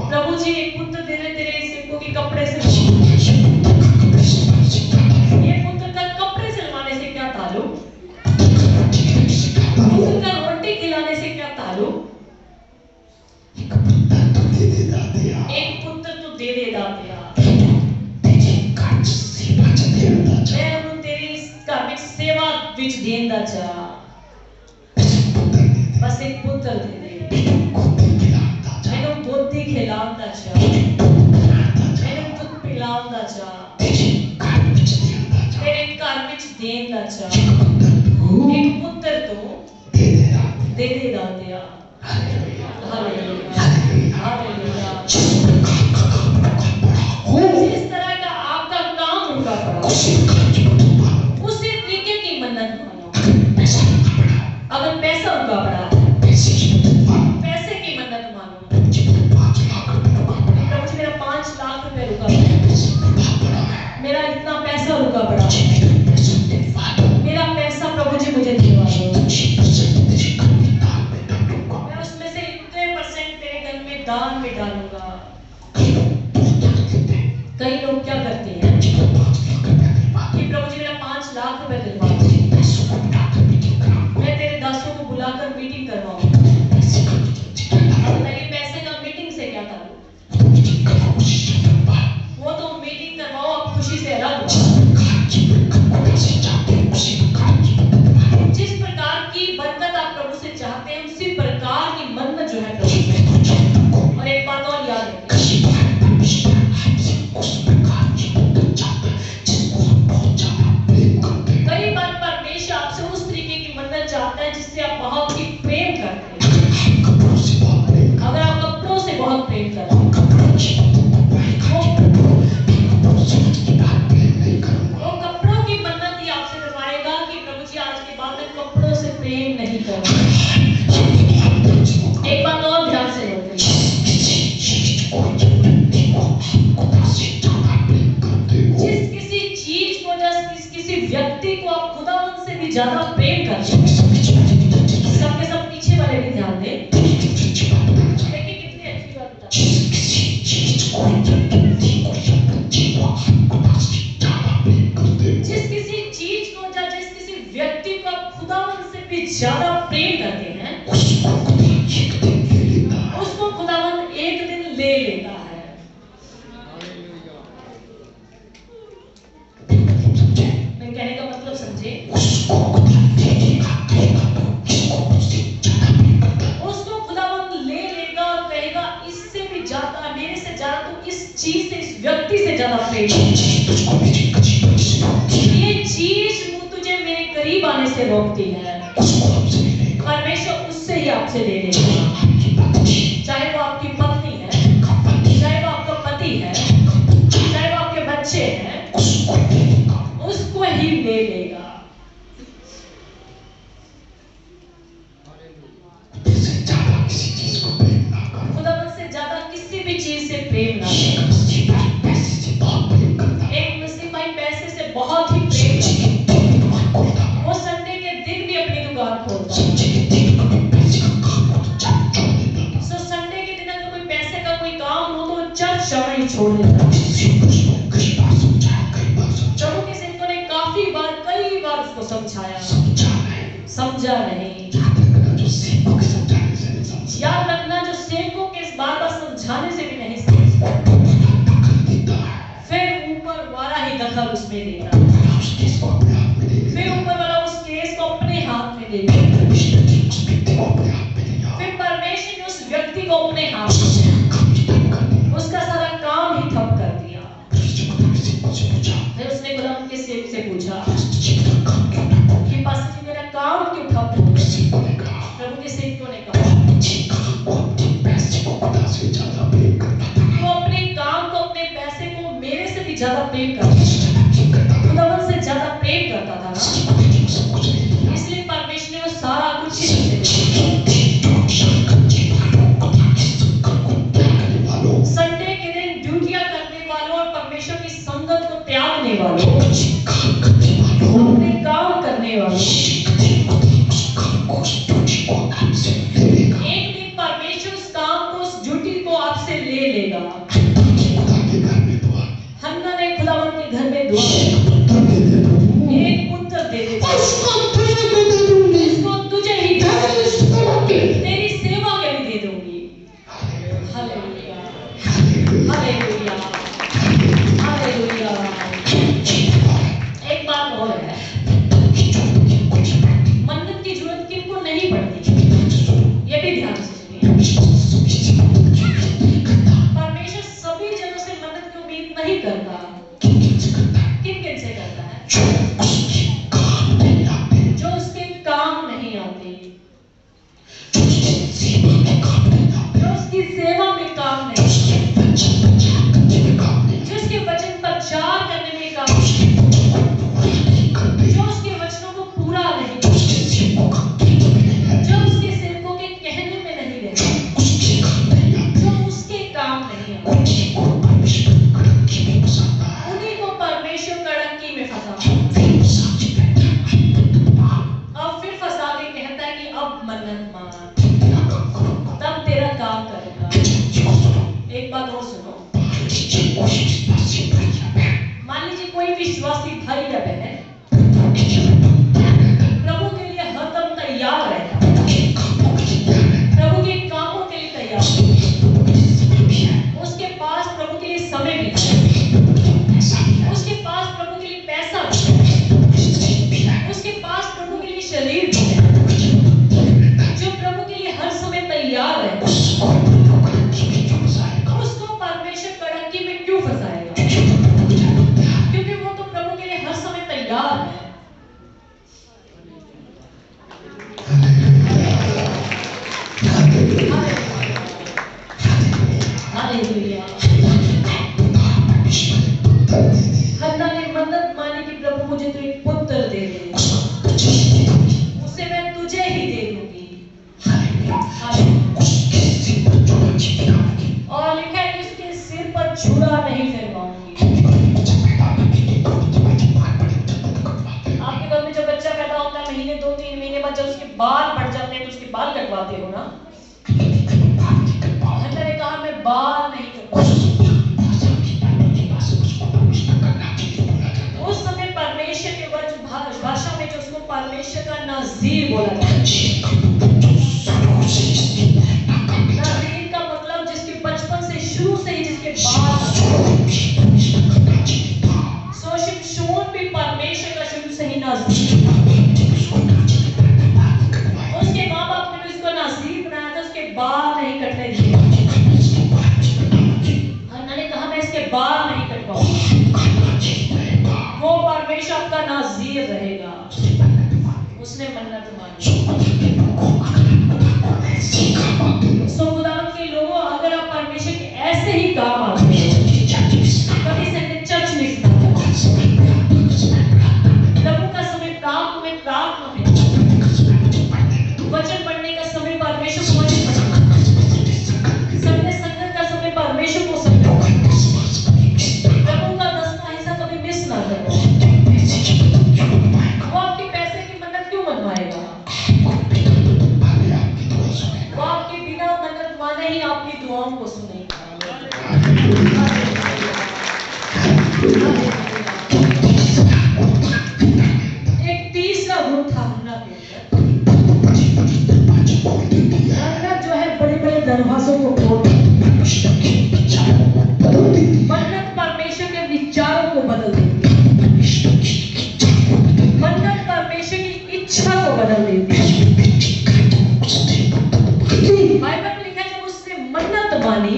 प्रभु जी एक पुत्र दे दे, तेरे सिक्कों के कपड़े से। ये पुत्र का कपड़े सिलवाने से क्या ताल्लुक, पुत्र का रोटी खिलाने से क्या ताल्लुक। एक पुत्र तू दे दे दातिया, मैं उन तेरी घर में सेवा विच देंदा चाह, बस एक पुत्र दे दे, मैनू बुद्धि खिलांदा चाह, मैनू दूध पिलांदा चाह, तेरे घर विच देंदा चाह। एक पुत्र तू दे दे दातिया। हालेलुया, हालेलुया। जिस तरह का आपका काम रुका पड़ा, उसी तरीके की मन्नत मानो। अगर पैसा रुका पड़ा, पैसे की मन्नत मानो। प्रभु जी मेरा 5 लाख रुपए रुका पड़ा, दान में डालूंगा। कई लोग क्या करते हैं कि प्रभु जी मेरा 5 लाख रुपए दिलवा दो, मैं तेरे दासों को बुलाकर मीटिंग करवाऊंगा। अब बताइए पैसे का मीटिंग से क्या ताल्लुक? वो तो मीटिंग करवाओ, अब खुशी से अलग हो। जिस प्रकार की बरकत आप प्रभु से चाहते हैं उसी प्रकार की मन्नत जो है प्रभु से। और एक बात और याद रखिए, कई बार परमेश्वर आपसे उस तरीके की मन्नत चाहता है जिससे आप बहुत ही प्रेम करते हैं। अगर आप कपड़ों से बहुत प्रेम करते हैं, वो कपड़ों की मन्नत ही आपसे करवाएगा कि प्रभु जी आज के बाद मैं कपड़ों से प्रेम नहीं करूंगा। एक बात और ध्यान से नोट करिए, जिस किसी चीज को, जिस किसी व्यक्ति को आप खुदावंद से भी ज्यादा प्रेम करते हैं, सबके सब पीछे वाले भी ध्यान दें। देखिए कितनी अच्छी बात बताई। जिस किसी चीज को या जिस किसी व्यक्ति को आप खुदावंद से भी ज्यादा प्रेम करते हैं, उसको खुदावंद एक दिन ले लेता है। मैं कहने का मतलब समझे, उसको खुदावंद ले लेगा और कहेगा इससे भी ज्यादा, मेरे से ज्यादा तो इस चीज से, इस व्यक्ति से ज्यादा प्रेम। ये चीज तुझे मेरे करीब आने से रोकती है, परमेश्वर उससे ही आपसे ले लेगा। चाहे वो आपकी पत्नी है, चाहे वो आपका पति है, चाहे वो आपके बच्चे हैं, उसको ही ले लेगा। खुदावंद से ज्यादा किसी भी चीज से प्रेम ना करें। एक मसीह भाई पैसे से बहुत ही प्रेम करता है, वो संडे के दिन भी अपनी दुकान खोलता है। सो संडे के दिन अगर कोई पैसे का कोई काम हो तो चर्च जाना ही छोड़ देता है। प्रभु के सेवकों ने काफी बार, कई बार उसको समझाया, समझा नहीं। याद रखना, जो सेवकों के इस बार समझाने से भी नहीं समझता, फिर ऊपर वाला ही दखल उसमें देता, फिर ऊपर वाला उस केस को अपने हाथ में ले लेता, फिर परमेश्वर ने उस व्यक्ति को अपने हाथ में, उसका सारा काम ही ठप कर दिया। फिर उसने खुदावंद के सेवक से पूछा कि पास्टर जी मेरा काम क्यों ठप हो गया? प्रभु के सेवकों ने कहा वो अपने काम को, अपने पैसे को मेरे से भी ज्यादा प्रेम करता, खुदावंद से ज्यादा प्रेम करता था ना, इसलिए परमेश्वर ने वो सारा कुछ ही दे दिया। संडे के दिन ड्यूटियां करने वालों और परमेश्वर की संगत को त्यागने वालों, अपने काम करने वालों, एक दिन परमेश्वर उस काम को, उस ड्यूटी को आपसे ले लेगा। हन्ना ने खुदावंद के घर में दुआ की, एक पुत्र दे देगा, उसको तुझे ही तेरी सेवा के लिए दे दूंगी। हालेलुया, हालेलुया, हालेलुया। एक बात और है, मन्नत की जरूरत किनको नहीं पड़ती, ये भी ध्यान से सुनिए। परमेश्वर सभी जनों से मन्नत की उम्मीद नहीं करता। किनके मान लीजिए कोई विश्वासी भाई या बहन प्रभु के लिए हरदम तैयार रहता है, प्रभु के कामों के लिए तैयार, उसके पास प्रभु के लिए समय भी है, उसके पास प्रभु के लिए पैसा भी है, उसके पास प्रभु के लिए शरीर भी है, जो प्रभु के लिए हर समय तैयार रहता है, उसको परमेश्वर कड़की में क्यों फंसाएगा? क्योंकि वो तो प्रभु के लिए हर समय तैयार है। हालेलुया। हन्ना ने मन्नत मानी कि प्रभु मुझे तो एक पुत्र दे दे, उसे मैं तुझे ही दे दूंगी। और लिखा है कि उसके सिर पर छुरा नहीं फैलाऊंगी। आपके घर में जब बच्चा पैदा होता है, महीने 2-3 महीने बाद जब उसके बाल बढ़ जाते हैं तो उसके बाल कटवाते हो ना? हन्ना ने कहा मैं बाल नहीं कटवाऊंगी। उस समय परमेश्वर के भाषा में जो उसको परमेश्वर का नाज़ीर बोला जाता है। नाज़ीर का मतलब जिसके बचपन से शुरू से ही जिसके बाल, सो शिमशोन भी परमेश्वर का शुरू से ही नाज़ीर, उसके माँ बाप ने भी उसको नाज़ीर बनाया था, उसके बाल नहीं कटने दिए। हन्ना ने कहा मैं इसके बाल नहीं कटवाऊंगा, वो परमेश्वर आपका नाज़ीर रहेगा। उसने मन्नत मानी। सो खुदावंद के लोगों, अगर आप परमेश्वर के ऐसे ही काम आते हैं, कभी संडे चर्च मिस ना करें। प्रभु का समय प्रार्थना में, वचन पढ़ने का समय परमेश्वर को वचन पढ़ना, संडे संगत का समय परमेश्वर को समझना, प्रभु का 10वां हिस्सा कभी मिस ना करें। वो आपके पैसे की मन्नत क्यों मनवाएगा? वो आपके बिना मन्नत माने ही आपकी दुआओं को सुनेगा। एक तीसरा गुण था हन्ना के अंदर। हन्ना जो है बड़े बड़े दरवाजों को खोलती, मन्नत परमेश्वर के विचारों को बदल देती, मन्नत परमेश्वर की इच्छा को बदल देती। बाइबल में लिखा है जब उसने मन्नत मानी,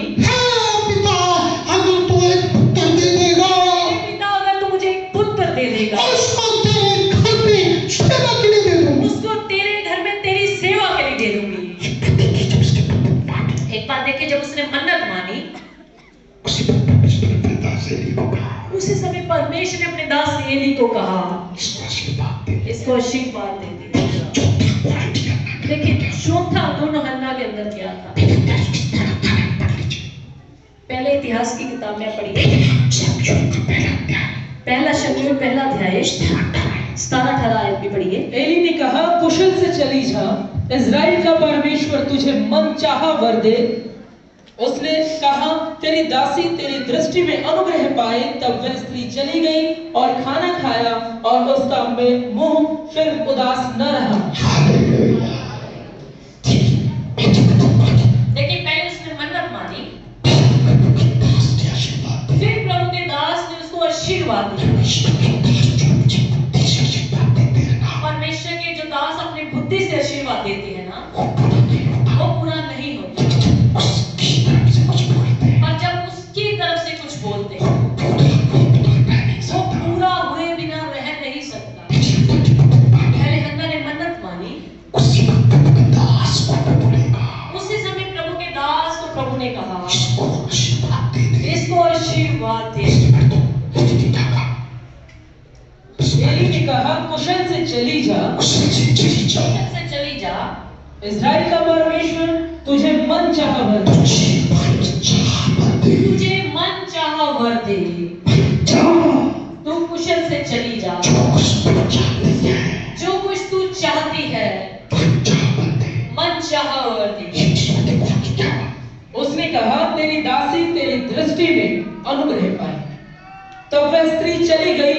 पिता अगर तू मुझे एक पुत्र दे देगा, उसको तेरे घर में तेरी सेवा के लिए दे दूंगी। एक बात देखिए, जब उसने मन्नत मानी, उसी समय परमेश्वर ने अपने दास एली को कहा इसको आशीर्वाद दे दे। देखिए चौथा गुण हन्ना के अंदर क्या था? पहले इतिहास की किताब में पढ़िए, पहला शमूएल पहला अध्याय 17-18 आयत भी पढ़िए। एली ने कहा कुशल से चली जा, इज़राइल का परमेश्वर तुझे मनचाहा वर दे। उसने कहा तेरी दासी तेरी दृष्टि में अनुग्रह पाए। तब वह स्त्री चली गई और खाना खाया और उसका मुंह फिर उदास न रहा। देखिए पहले उसने मन्नत मानी, फिर प्रभु के दास ने उसको आशीर्वाद दिया। परमेश्वर के जो दास अपनी बुद्धि से आशीर्वाद देते हैं ना, वो पूरा नहीं होता, और जब उसकी तरफ से कुछ बोलते हैं वो पूरा हुए बिना रह नहीं सकता। पहले हन्ना ने मन्नत मानी, उसी समय प्रभु के दास को प्रभु ने कहा इसको आशीर्वाद दे। एली ने कहा कुशल से चली जा, इज़राइल का परमेश्वर तुझे मनचाहा वर दे। तुझे मनचाहा वर दे, तू कुशल से चली जा, जो कुछ तू चाहती है मनचाहा वर दे। उसने कहा, तेरी दासी तेरी दृष्टि में अनुग्रह पाई। तब वह स्त्री चली गई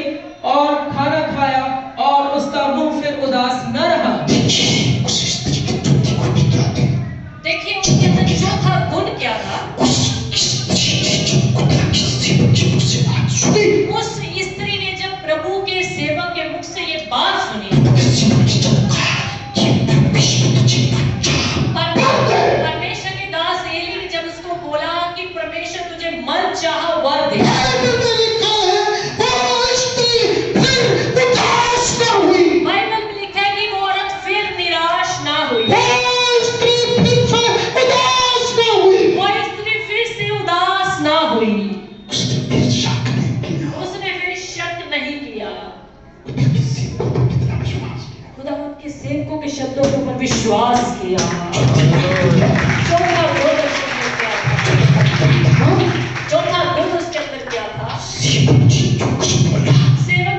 और खाना खाया और उसका मुंह फिर उदास न रहा। देखिए उसके अंदर चौथा गुण क्या था? उस स्त्री ने जब प्रभु के सेवक के मुख से ये बात सुनी, परमेश्वर के दास एली ने जब उसको बोला कि परमेश्वर तुझे मन चाहा वर दे, बाइबल में लिखा है कि वो औरत फिर निराश ना हुई। वो स्त्री फिर से उदास ना हुई। उसने फिर शक नहीं किया। खुदा उनके सेवकों के शब्दों के ऊपर विश्वास किया। चौथा गुण उसके अंदर क्या था? सेवक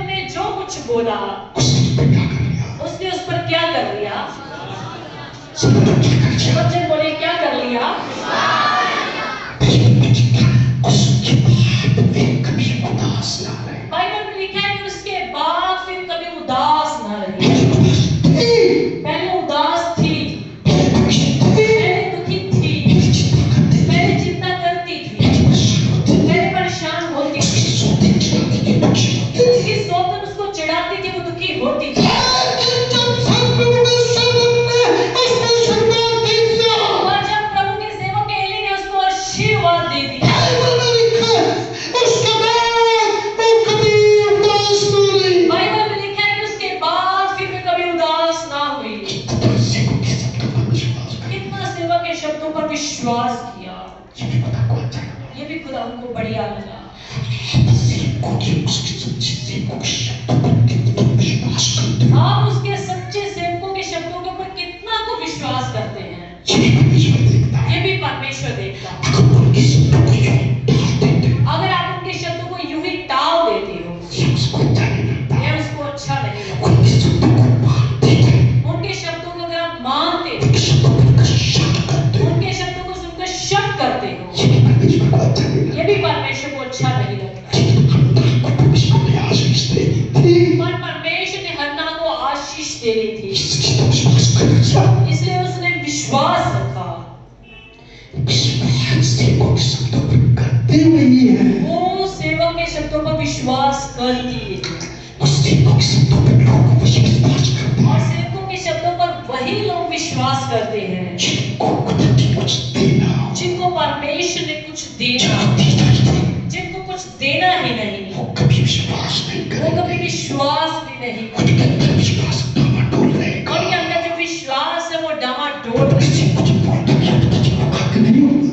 ने जो कुछ बोला उसने उस पर क्या कर लिया? बच्चे बोले क्या कर लिया? बाइबल में लिखा है कि उसके बाद फिर कभी उदास ना रही। पहले उदास थी, पहले दुखी थी, पहले चिंता करती थी, पहले परेशान होती थी, उसकी सौतन उसको चिढ़ाती थी, वो दुखी होती थी। और जब प्रभु के सेवक एली ने उसको आशीर्वाद दे दिया, बाइबल में लिखा है कि उसके बाद फिर कभी उदास ना हुई। कितना सेवक के शब्दों पर विश्वास किया, ये भी खुदा उनको बढ़िया लगा। आप उसके सच्चे सेवकों के शब्दों के ऊपर कितना को विश्वास करते हैं, ये भी परमेश्वर देखता है। अगर आप उनके शब्दों को यूं ही टाल देते हो, ये उसको अच्छा नहीं लगता। उनके शब्दों को अगर आप मानते हो, उनके शब्दों को सुनकर शक करते हो, ये भी परमेश्वर को अच्छा नहीं लगता। पर परमेश्वर ने हन्ना को आशीष देनी थी, इसलिए उसने विश्वास रखा। वो सेवक के शब्दों पर विश्वास करती है, और सेवकों के शब्दों पर वही लोग विश्वास करते हैं जिनको परमेश्वर ने कुछ देना, जिनको कुछ देना ही नहीं, वो कभी विश्वास भी नहीं करते। उनके अंदर जो विश्वास है वो डामाडोल है।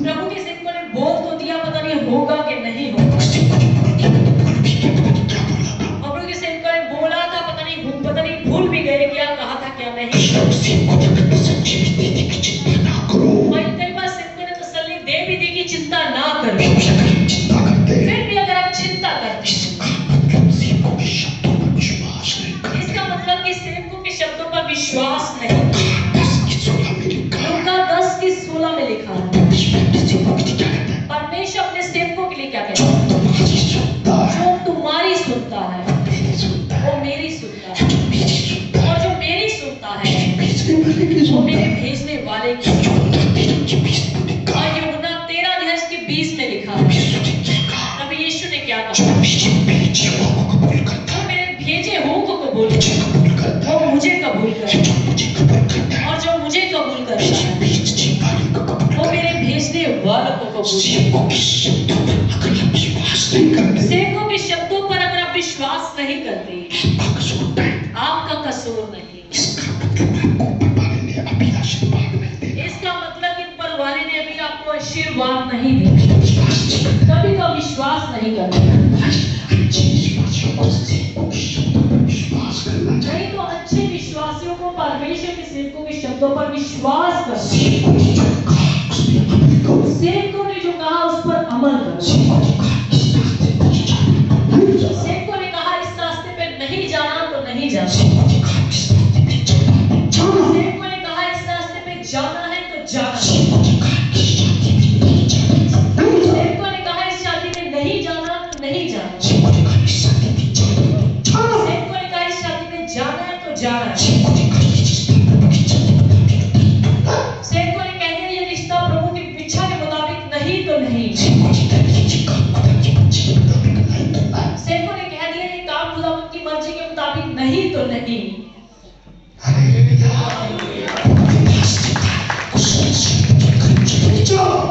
प्रभु के सेवकों ने बोल तो दिया, पता नहीं होगा कि नहीं होगा। प्रभु के सेवकों ने बोला था, पता नहीं भूल भी गए क्या कहा था क्या नहीं। कई बार सेवकों ने तसल्ली दे भी दी कि चिंता ना करो, फिर भी अगर आप चिंता करते, इसका मतलब कि सेवकों के शब्दों पर विश्वास नहीं। लूका 10:16 में लिखा है, परमेश्वर अपने सेवकों के लिए क्या कहता है? जो तुम्हारी सुनता है वो मेरी सुनता है, और जो मेरी सुनता है वो मेरे भेजने वाले की। और यूहन्ना 13:20 में लिखा है, नबी यीशु ने क्या कहा? वो मेरे भेजे हुओं को कबूल करता है, वो मुझे कबूल करता है, और जो मुझे कबूल करता है वो मेरे भेजने वालों को कबूल करता है। सेवकों के शब्दों पर अगर आप विश्वास नहीं करते, आपका कसूर नहीं। इसका मतलब इन पर वाले ने अभी आपको आशीर्वाद नहीं दिया, कभी का विश्वास नहीं करते। नहीं तो अच्छे विश्वासियों को परमेश्वर के सेवकों के शब्दों पर विश्वास करो, सेवकों ने जो कहा उस पर अमल करो। सेवकों ने कहा इस रास्ते पे नहीं जाना तो नहीं जाना, सेवकों ने कहा इस रास्ते पे जाना है तो जाना। सेवकों ने कह दिया ये काम खुदावंद की मर्जी के मुताबिक नहीं तो नहीं।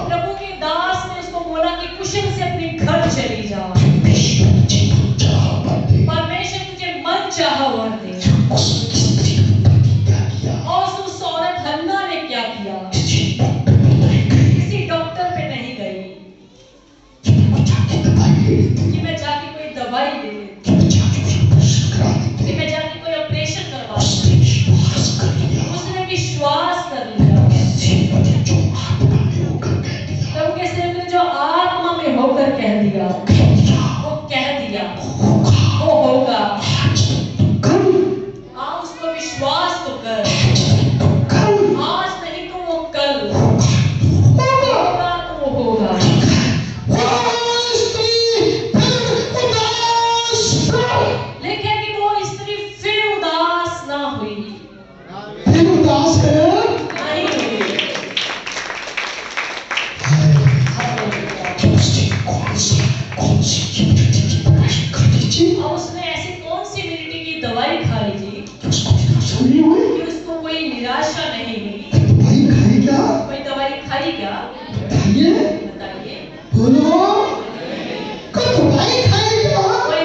प्रभु के दास ने उसको बोला कि कुशल से अपने घर चली जा, परमेश्वर तुझे मन चाहा वर दे। और उस औरत हन्ना ने क्या किया? किसी डॉक्टर पे नहीं गई कि मैं जाके कोई दवाई ले लेती, कि मैं जाके कोई ऑपरेशन करवा लूं। उसने विश्वास कर लिया। प्रभु के सेवक ने जो आत्मा में होकर कह दिया, वो कह दिया, वो होगा। आप उसको विश्वास तो कर, आज नहीं तो वो कल होगा, तो वो होगा। लिखे कि वो स्त्री फिर उदास ना हुई, नहीं हुई। और उसने ऐसी कौन सी इम्यूनिटी की दवाई खा ली थी कि उसको कोई निराशा नहीं हुई? कोई दवाई खाई क्या? बताइए, कोई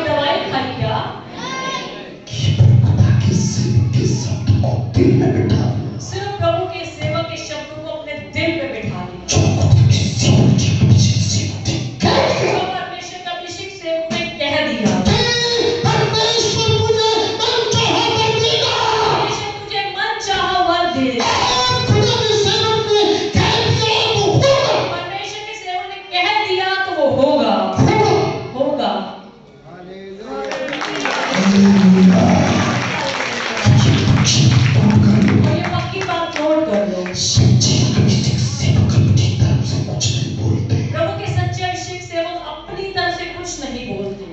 दवाई खाई क्या? सिर्फ प्रभु के सेवक के शब्दों को अपने दिल में बिठा लिया। परमेश्वर का अभिषेक सेवक ने कह दिया, परमेश्वर तुझे मन चाहा वर दे। परमेश्वर के सेवक ने कह दिया तो वो होगा, होगा। और ये पक्की बात नोट कर लो, प्रभु के सच्चे अभिषेक सेवक अपनी तरफ से कुछ नहीं बोलते।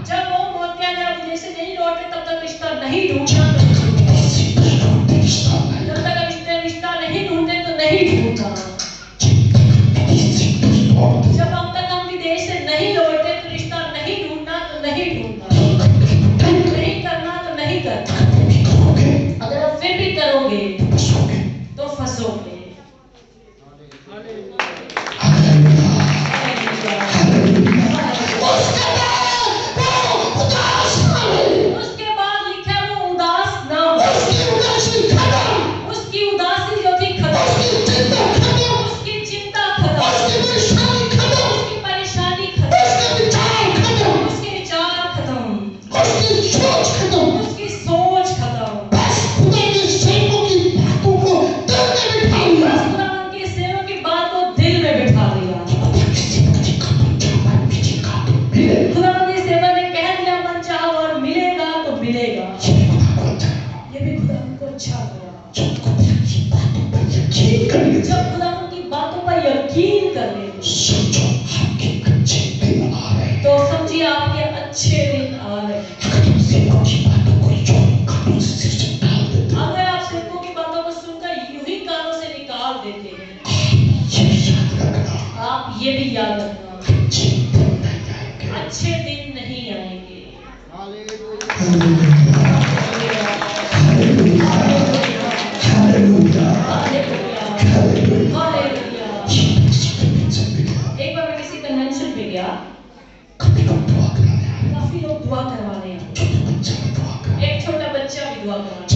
जब वो बोलते हैं अगर विदेश से नहीं लौटे तब तक रिश्ता नहीं ढूंढना, जब तक रिश्ता नहीं ढूंढते तो नहीं ढूंढना। जब हम विदेश से नहीं लौटे तो रिश्ता नहीं ढूंढना तो नहीं ढूंढना, नहीं करना तो नहीं करना। अगर आप फिर भी करोगे तो फंसोगे। उसके बाद लिखा वो उदास ना हो। उसकी उदासी जो थी खत्म, उसकी चिंता खत्म, उसकी परेशानी खत्म, उसके विचार खत्म, उसकी सोच खत्म। खुदावंद के सेवक की बात को दिल में बिठा दिया। खुदावंद के सेवक ने कह दिया मन चाहा और मिलेगा तो मिलेगा। ये भी खुदावंद को अच्छा लगा। जब खुदावंद की बातों पर यकीन कर ले तो समझिए आपके अच्छे दिन आ रहे हैं। अगर आप सेवकों की बातों को सुनकर यूं ही कानों से निकाल देते हैं, आप ये भी याद रखना, अच्छे दिन नहीं आएंगे। एक बार मैं किसी कन्वेंशन पे गया, काफी लोग दुआ करवाने आए। एक छोटा बच्चा भी दुआ कराने।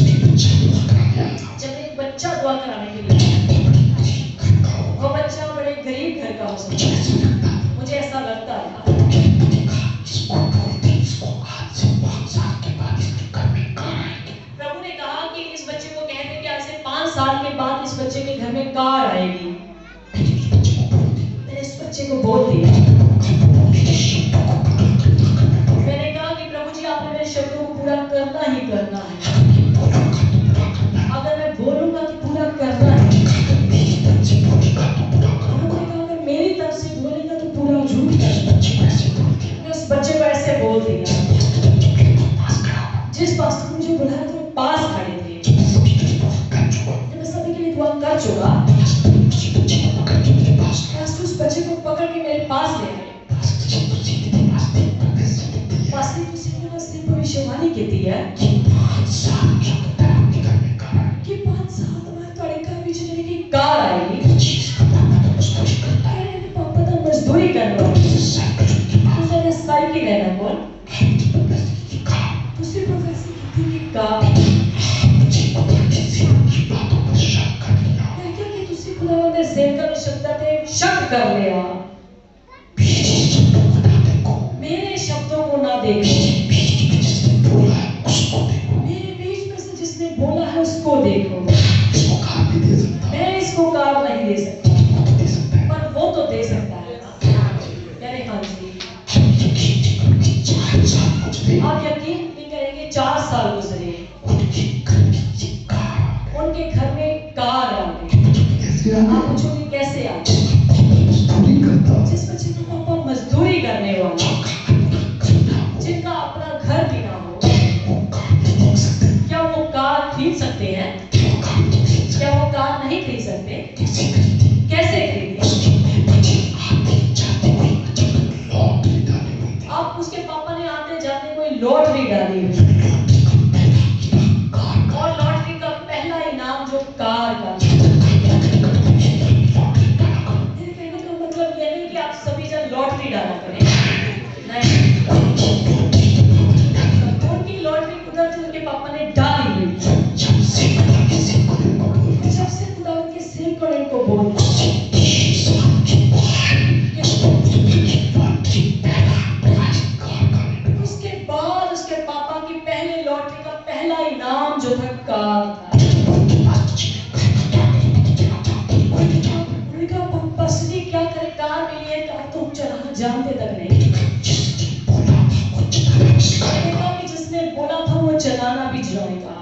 जब एक बच्चा दुआ कराने के लिए, वो बच्चा बड़े गरीब घर का हो सकता है, मुझे ऐसा लगता है। प्रभु ने कहा कि इस बच्चे को कहते कि आज से 5 साल के बाद इस बच्चे के घर में कार आएगी। मैंने इस बच्चे को बोल दिया, मैंने कहा कि प्रभु जी आपने मेरे शब्दों को पूरा करना ही करना है। अगर मैं बोलूंगा तो पूरा करना है। अगर मेरी तरफ से बोलेगा तो पूरा झूठ। उस बच्चे को ऐसे बोल दिया। जिस पास मुझे बुलाया तो पास खड़े थे, जब कर चुका, पास्टर उस बच्चे को पकड़ के मेरे पास ले आए। पास्टर तुसी ने भविष्यवाणी की है कि 5 साल तुम्हारे घर विच जेहड़ी कार आएगी, पापा तो मजदूरी करना, तुझे साइकिल है ना बोल, तुसी प्रोफेसर की कार क्या कि तुसी खुदा दे सेवक दी शब्दां ते शक कर लिया, मेरे शब्दों को ना देखो, मेरे बीच में से जिसने बोला है उसको देखो। मैं इसको कार नहीं दे सकता, पर वो तो दे सकता है ना। कहने हाँ जी, आप यकीन नहीं करेंगे 4 साल गुजरे, उनके घर में कार आ गई। आप पूछोगे कैसे आ गई? जिस बच्चे का पापा मजदूरी करने वाला, जिनका अपना घर भी ना हो, क्या वो कार खरीद सकते हैं? क्या वो कार नहीं खरीद सकते? कैसे खरीदे? आप उसके पापा ने आते जाते कोई लॉटरी डाली हुई, और लॉटरी का पहला इनाम जो कार का। मेरे कहने का मतलब यह नहीं कि आप सभी जन लॉटरी डाला करें, नहीं, उनकी लॉटरी उधर से उनके पापा ने डाली हुई। जब से खुदा उनके सिर पर इनको बोल, उसके बाद उसके पापा की पहले लॉटरी का पहला इनाम जो था कार था। उनका पापा सदी क्या करे, कार मिली है, कार तो चलाना जानते तक नहीं। जिसने बोला था वो चलाना भी जाएगा,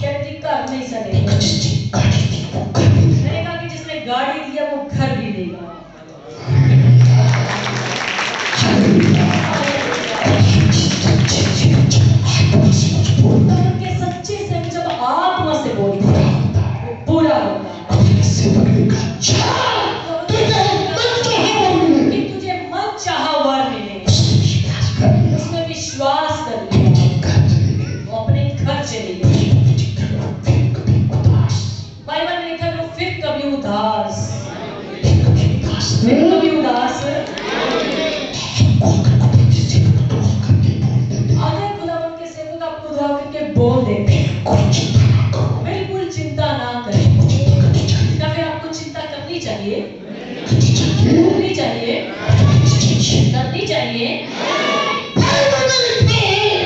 कहती कर नहीं सकेगा। मैंने कहा कि जिसने गाड़ी दिया वो घर भी देगा। उनके सच्चे से जब आत्मा से बोलते हैं वो पूरा होता है। कि तुझे मन चाहा वर मिले, उसमें विश्वास कर लिया, वो अपने घर चले गए। बाइबल में लिखा है फिर कभी उदास, फिर कभी उदास। अगर खुदावंद के सेवक आपको दुआ करके बोल देते, बिल्कुल चिंता ना करें। क्या फिर आपको चिंता करनी चाहिए? करनी चाहिए, करनी चाहिए।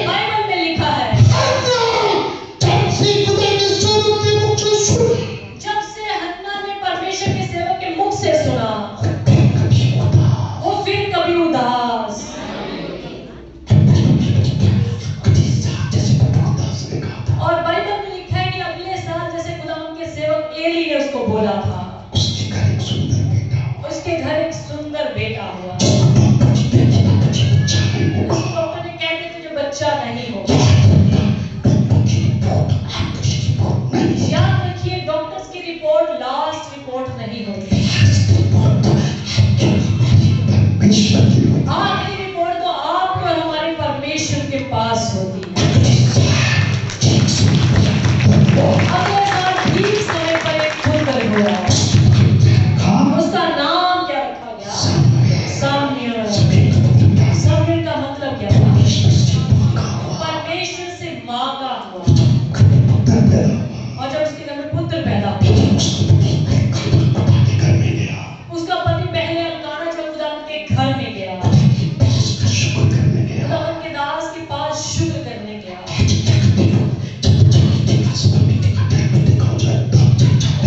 बाइबल में लिखा है जब से हन्ना ने परमेश्वर के सेवक के मुख से सुना, वो फिर कभी उदास। और बाइबल में लिखा है कि अगले साल जैसे खुदावंद के सेवक एली ने उसको बोला था, उसके घर एक सुंदर बेटा हुआ। उसको पापा ने कहते तुझे बच्चा नहीं होगा। याद रखिए डॉक्टर्स की रिपोर्ट लास्ट रिपोर्ट नहीं होती, आखिरी रिपोर्ट तो आपके और हमारे परमेश्वर के पास होती है। अगले साल ठीक समय पर एक पुत्र हुआ, उसका नाम क्या रखा गया? साम्यूएल। साम्यूएल का मतलब क्या था? परमेश्वर से मांगा हुआ। और जब उसके घर में पुत्र पैदा हुआ, उसका पति पहले अल्काना जब खुदावंद के घर में गया, खुदावंद के दास के पास शुक्र करने गया।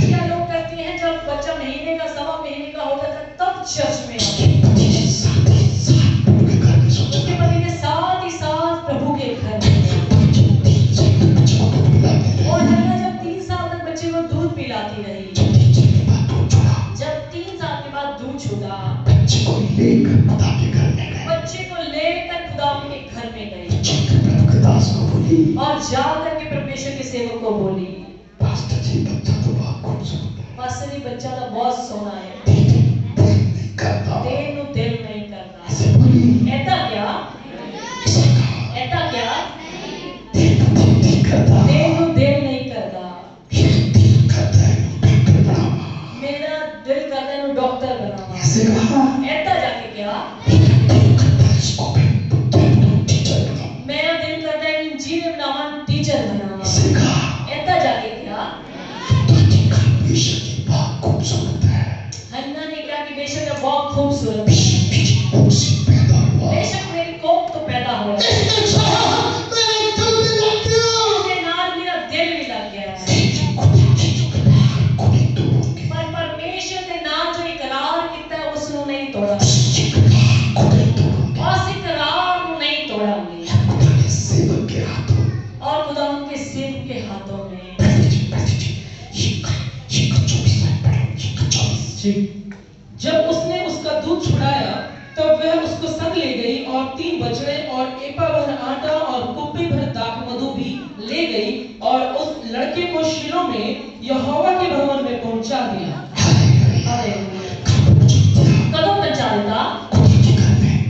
क्या लोग करते हैं जब बच्चा महीने का, सवा महीने का होता था तब चर्च में आते, उसके पति ने साथ ही साथ प्रभु के घर में। और हन्ना जब 3 साल तक बच्चे को दूध पिलाती रही, जब 3 साल के बाद दूध छूटा, बच्चे को लेकर खुदावंद के घर में गई और जाकर के परमेश्वर के सेवक को बोली, पास्टर जी बच्चा तो बहुत बच्चा तो बहुत सोना है, देर नु दिल नहीं करता। ऐसा क्या देर नु दिल नहीं करता। मेरा दिल करता है डॉक्टर बनावा। ऐसा जाके क्या मेरा दिल करता है इंजीनियर बनावा, टीचर बनावा। ऐसा जाके क्या हन्ना ने कहा कि बेशक ये बहुत खूबसूरत है, बेशक मेरी कोख तो पैदा हुआ है, उसके नाल मेरा दिल भी लग गया है। पर परमेश्वर ने नाल जो इकरार किया है उसको नहीं तोड़ा, उस इकरार को नहीं तोड़ा। और खुदा उनके सेवक के हाथों में जब उसने उसका दूध छुड़ाया तब वह उसको संग ले गई और 3 बछड़े और एपा भर आटा और कुप्पी भर दाखमधु भी ले गई और उस लड़के को शीलो में यहोवा के भवन में पहुंचा दिया। कदम पहुंचा देता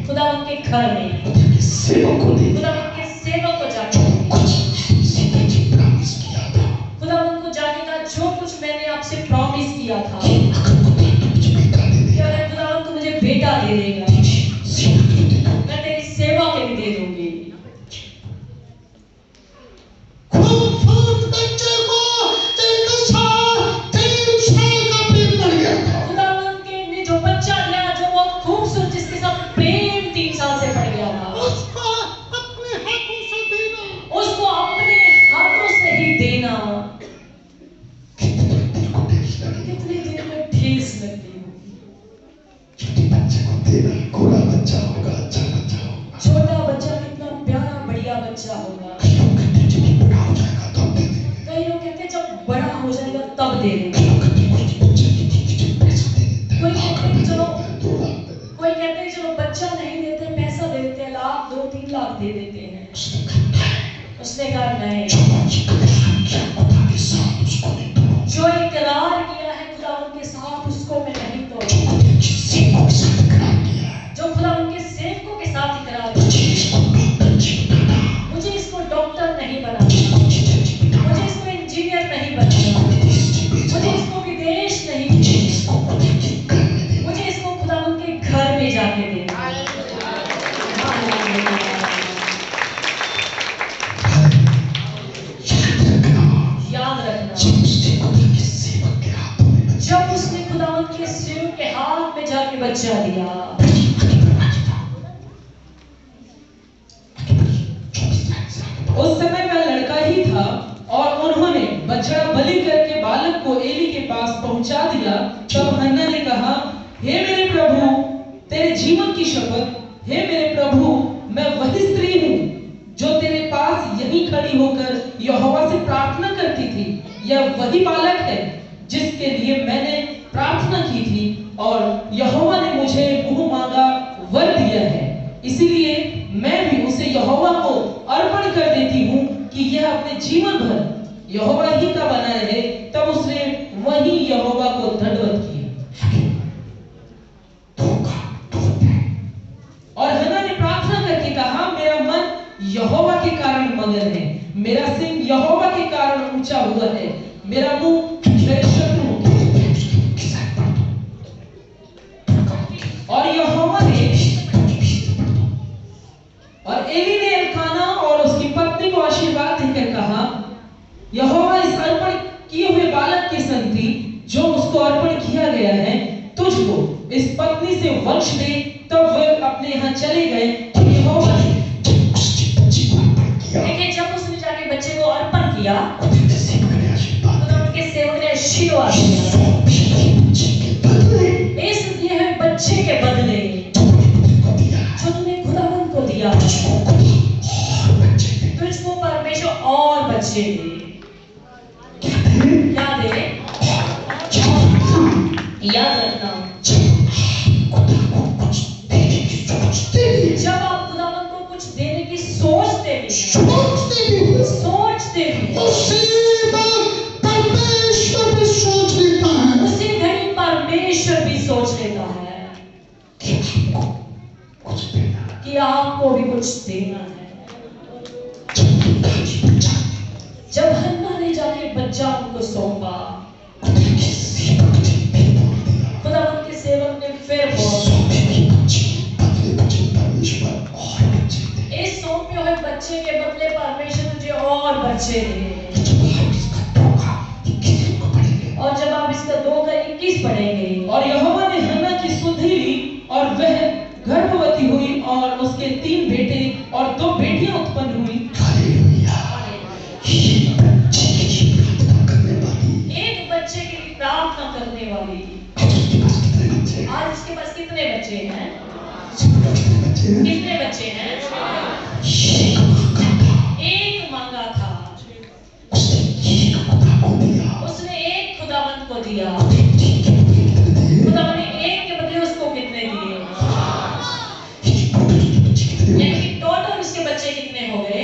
खुदा उनके घर में, खुदा उनके सेवक को जाके खुदा उनको जाके कहा जो कुछ मैंने आपसे प्रॉमिस किया था मुझे बेटा दे देगा, मैं तेरी सेवा के भी दे दूंगी। खुदावंद के ने जो बच्चा दिया जो बहुत खूबसूरत जिसके साथ प्रेम 3 साल से बढ़ गया था, उसको अपने हाथों से ही देना। कितने दिन में ठेस लगती छोटा बच्चा कितना प्यारा बढ़िया बच्चा होगा। कई लोग कहते हैं जब बड़ा हो जाएगा तब दे देंगे, कोई कहते हैं चलो बच्चा नहीं देते पैसा दे देते हैं, लाख 2-3 लाख दे देते हैं। उसने कहा नहीं, जो इकरार किया है खुदा उनके साथ उसको मैं नहीं तोड़ूंगा। जो खुदा उनके सेवकों के साथ इकरार किया, मुझे इसको डॉक्टर नहीं बनाना, मुझे इसको इंजीनियर नहीं बनाना, मुझे इसको विदेश नहीं भेजना, मुझे इसको खुदा उनके घर में जाके देना। याद रखना जब उसने खुदा उनके सेवक के हाथ में जाके बच्चा दिया, उस समय वह लड़का ही था और उन्होंने बछड़ा बलि करके बालक को एली के पास पहुंचा दिया। तब हन्ना ने कहा, हे मेरे प्रभु, तेरे जीवन की शपथ, हे मेरे प्रभु, मैं वही स्त्री हूँ जो तेरे पास यहीं खड़ी होकर यहोवा से प्रार्थना करती थी। यह वही बालक है जिसके लिए मैंने प्रार्थना की थी और यहोवा ने मुझे मुंह मांगा वर दिया है। इसीलिए मैं भी उसे यहोवा को अर्पण कर देती हूँ कि यह अपने जीवन भर यहोवा ही का बना रहे। तब उसने वही यहोवा को दंडवत किया। और हन्ना ने प्रार्थना करके कहा, मेरा मन यहोवा के कारण मगन है, मेरा सिंह यहोवा के कारण ऊंचा हुआ है, मेरा मुंह मेरे शत्रुओं के। और यहोवा ने और एली ने एल्काना और उसकी पत्नी को आशीर्वाद देकर कहा, यहोवा इस अर्पण किए हुए बालक की संगति जो उसको अर्पण किया गया है तुझको इस पत्नी से वंश दे। तब वे अपने यहाँ चले गए। यहोवा ने देखिए जब उसने जाके बच्चे को अर्पण किया तो उनके सेवक ने आशीर्वाद दिया, इस दिए हुए बच्चे के बदले जो तूने खुदावंद को दिया तुझको परमेश्वर और बच्चे दे। याद रखना जब आप खुदावंद को कुछ देने की सोचते भी परमेश्वर भी सोच लेता है। उसी घड़ी कुछ देना है। जब हन्ना ने जाके बच्चा उनको सौंपा, खुदावंद के सेवक ने फिर इस सौंपे हुए बच्चे के बदले परमेश्वर मुझे और बच्चे दे। और जब आप इसका 2:21 पढ़ेंगे, और यहोवा ने हन्ना की सुधि ली और वह गर्भवती हुई और उसके 3 बेटे और 2 बेटियां उत्पन्न हुई। एक बच्चे के लिए प्रार्थना करने वाली। आज इसके पास कितने बच्चे हैं? कितने बच्चे हैं? एक मांगा था, उसने एक खुदावंत को दिया। खुदावंत ने एक के बदले उसको कितने दिए? यानी टोटल उसके बच्चे कितने हो गए?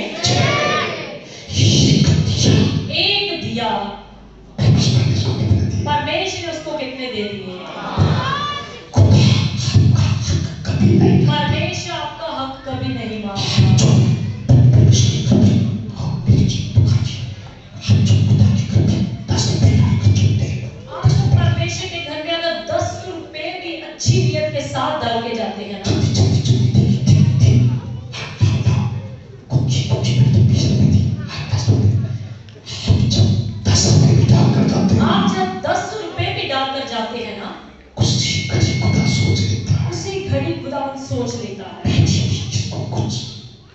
एक दिया, परमेश्वर ने उसको कितने दे दिए? परमेश्वर आपका हक कभी नहीं मांगता। आज तो परमेश्वर के घर में अगर 10 रुपए भी अच्छी नियत के साथ डाल के जाते हैं ना, आप जब 10 रुपए भी डालकर जाते हैं ना, उसी घड़ी खुदावंद सोच लेता है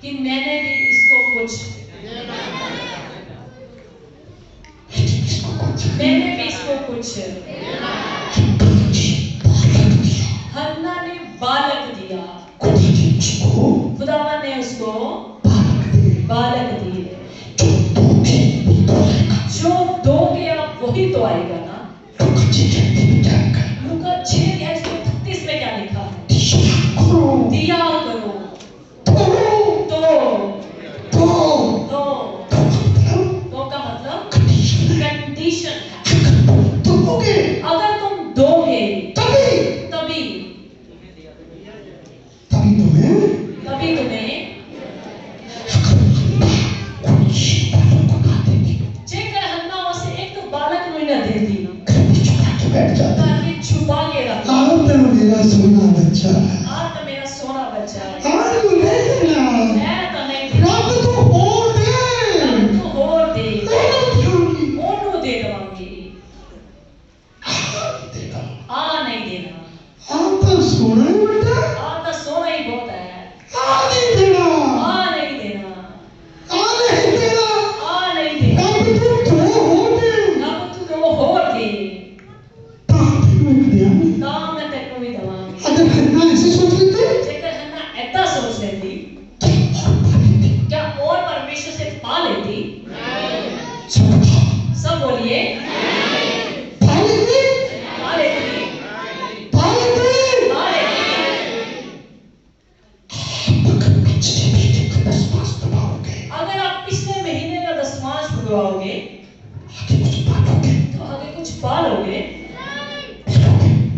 कि मैंने भी इसको कुछ, मैंने भी इसको कुछ। हन्ना ने बालक दिया, खुदावंद ने उसको बालक दिए। जो दोगे आप वही तो आएगा ना। लूका 6:38 में क्या लिखा है? दिया करो तो का मतलब कंडीशन है। अगर तुम दोगे तभी तुम्हें जेकर हन्ना उसे एक तो बालक नहीं दे दी, छुपा के रख। मेरा सोना बच्चा है, आज तो मेरा सोना बच्चा है, आज तो नहीं देना, मैं तो नहीं देना, रब तो और दे, रब तो और दे, दूंगी, ओनू दे दवांगी, आ नहीं देना। आप तो सोना ही बेटा, आज तो सोना ही बहुत है, आ नहीं देना, आ नहीं देना, आ नहीं देना, आ नहीं देना। रब तो और दे, रब तू तो और दे, काम मैं तेरे को भी दवांगी। अगर हन्ना ऐसे सोच लेते, जेकर हन्ना ऐसा सोच लेती, क्या और परमेश्वर से पा लेती? सब बोलिए, पा लेते, पा लेती, पा लेते, पा लेती। अगर आप पिछले महीने का 10वां भुगवाओगे तो आगे कुछ पालोगे,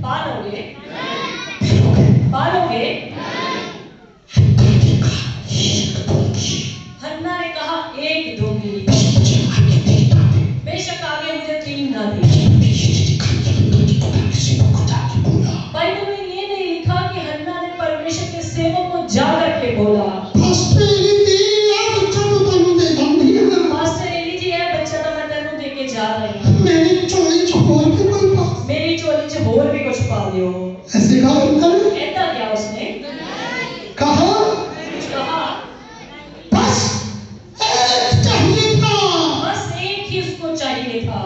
पालोगे, पालोगे। हन्ना ने कहा एक दूंगी, बेशक आगे मुझे 3 ना दी। बाइबल में ये नहीं लिखा कि हन्ना ने परमेश्वर के सेवक को जाकर के बोला, पास्टर एली जी है बच्चा तो मैं तेनू दे के जा रही हूं, मेरी चोली च होर भी कुछ पा लियो। ऐसे कहा हन्ना ने, ऐसा क्या उसने कहा कुछ कहा? बस एक चाहिए था, बस एक ही उसको चाहिए था,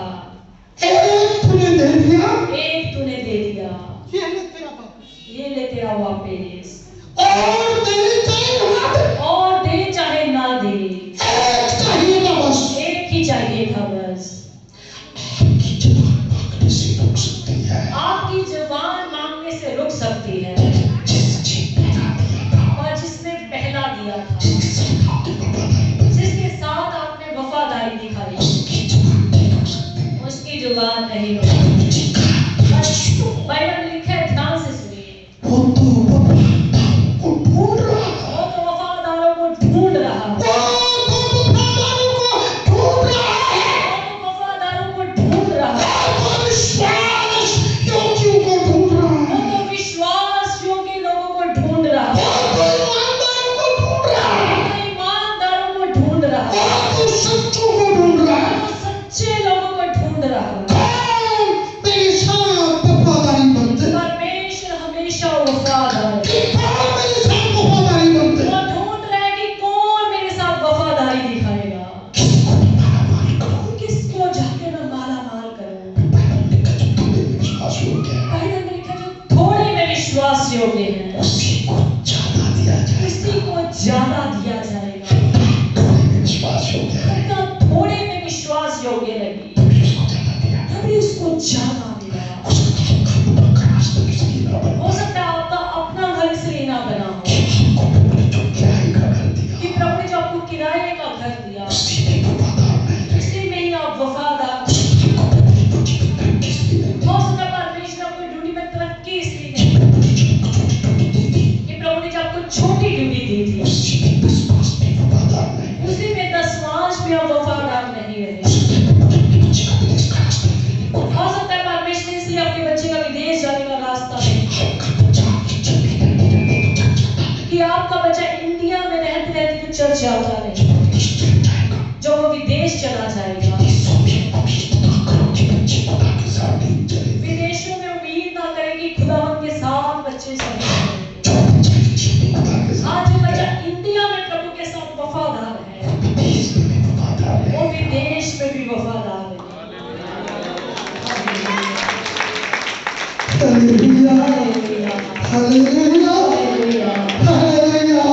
एक तूने दे दिया, एक तूने दे दिया, ये ले तेरा वापस, ये ले तेरा वापस, और दे चाहे ना दे, एक चाहिए था बस, एक ही चाहिए था बस। आपकी जुबान मांगने से रुक सकती है, और जिसने पहला दिया था, जिसके साथ आपने वफादारी दिखाई, उसकी जुबान नहीं रुकती। बाइबल में लिखा है, ध्यान से सुनिए, वो तो वफादारों ज्यादा मिला। उसका घर का रास्ता इसलिए ना बना हो सकता है आपका अपना घर इसलिए ना बना हो जो किराए का घर दिया कि प्रभु ने जो आपको किराए का घर दिया उसी में वफादार नहीं रहे। उसी में ही आप वफादार। हो सकता है परमेश्वर आपको ड्यूटी में तरक्की इसलिए नहीं कि प्रभु ने जो आपको छोटी ड्यूटी दी थी उसी में विश्वास में वफादार नहीं रहे। उसी में दसवांश में आप वफादार नहीं रहे। बच्चे का विदेश का रास्ता नहीं खोला। हो सकता है परमेश्वर इसलिए आपके बच्चे का विदेश जाने का रास्ता नहीं कि आपका बच्चा इंडिया में रहते रहते तो चर्च जाता नहीं, जो वो विदेश चला जाएगा। विदेशों में उम्मीद ना करें कि खुदावन के साथ बच्चे सही रहेंगे। आज जो बच्चा इंडिया में प्रभु के साथ वफादार है वो विदेश में भी वफादार है। हालेलुया हालेलुया, हालेलुया हालेलुया। हालेलुया।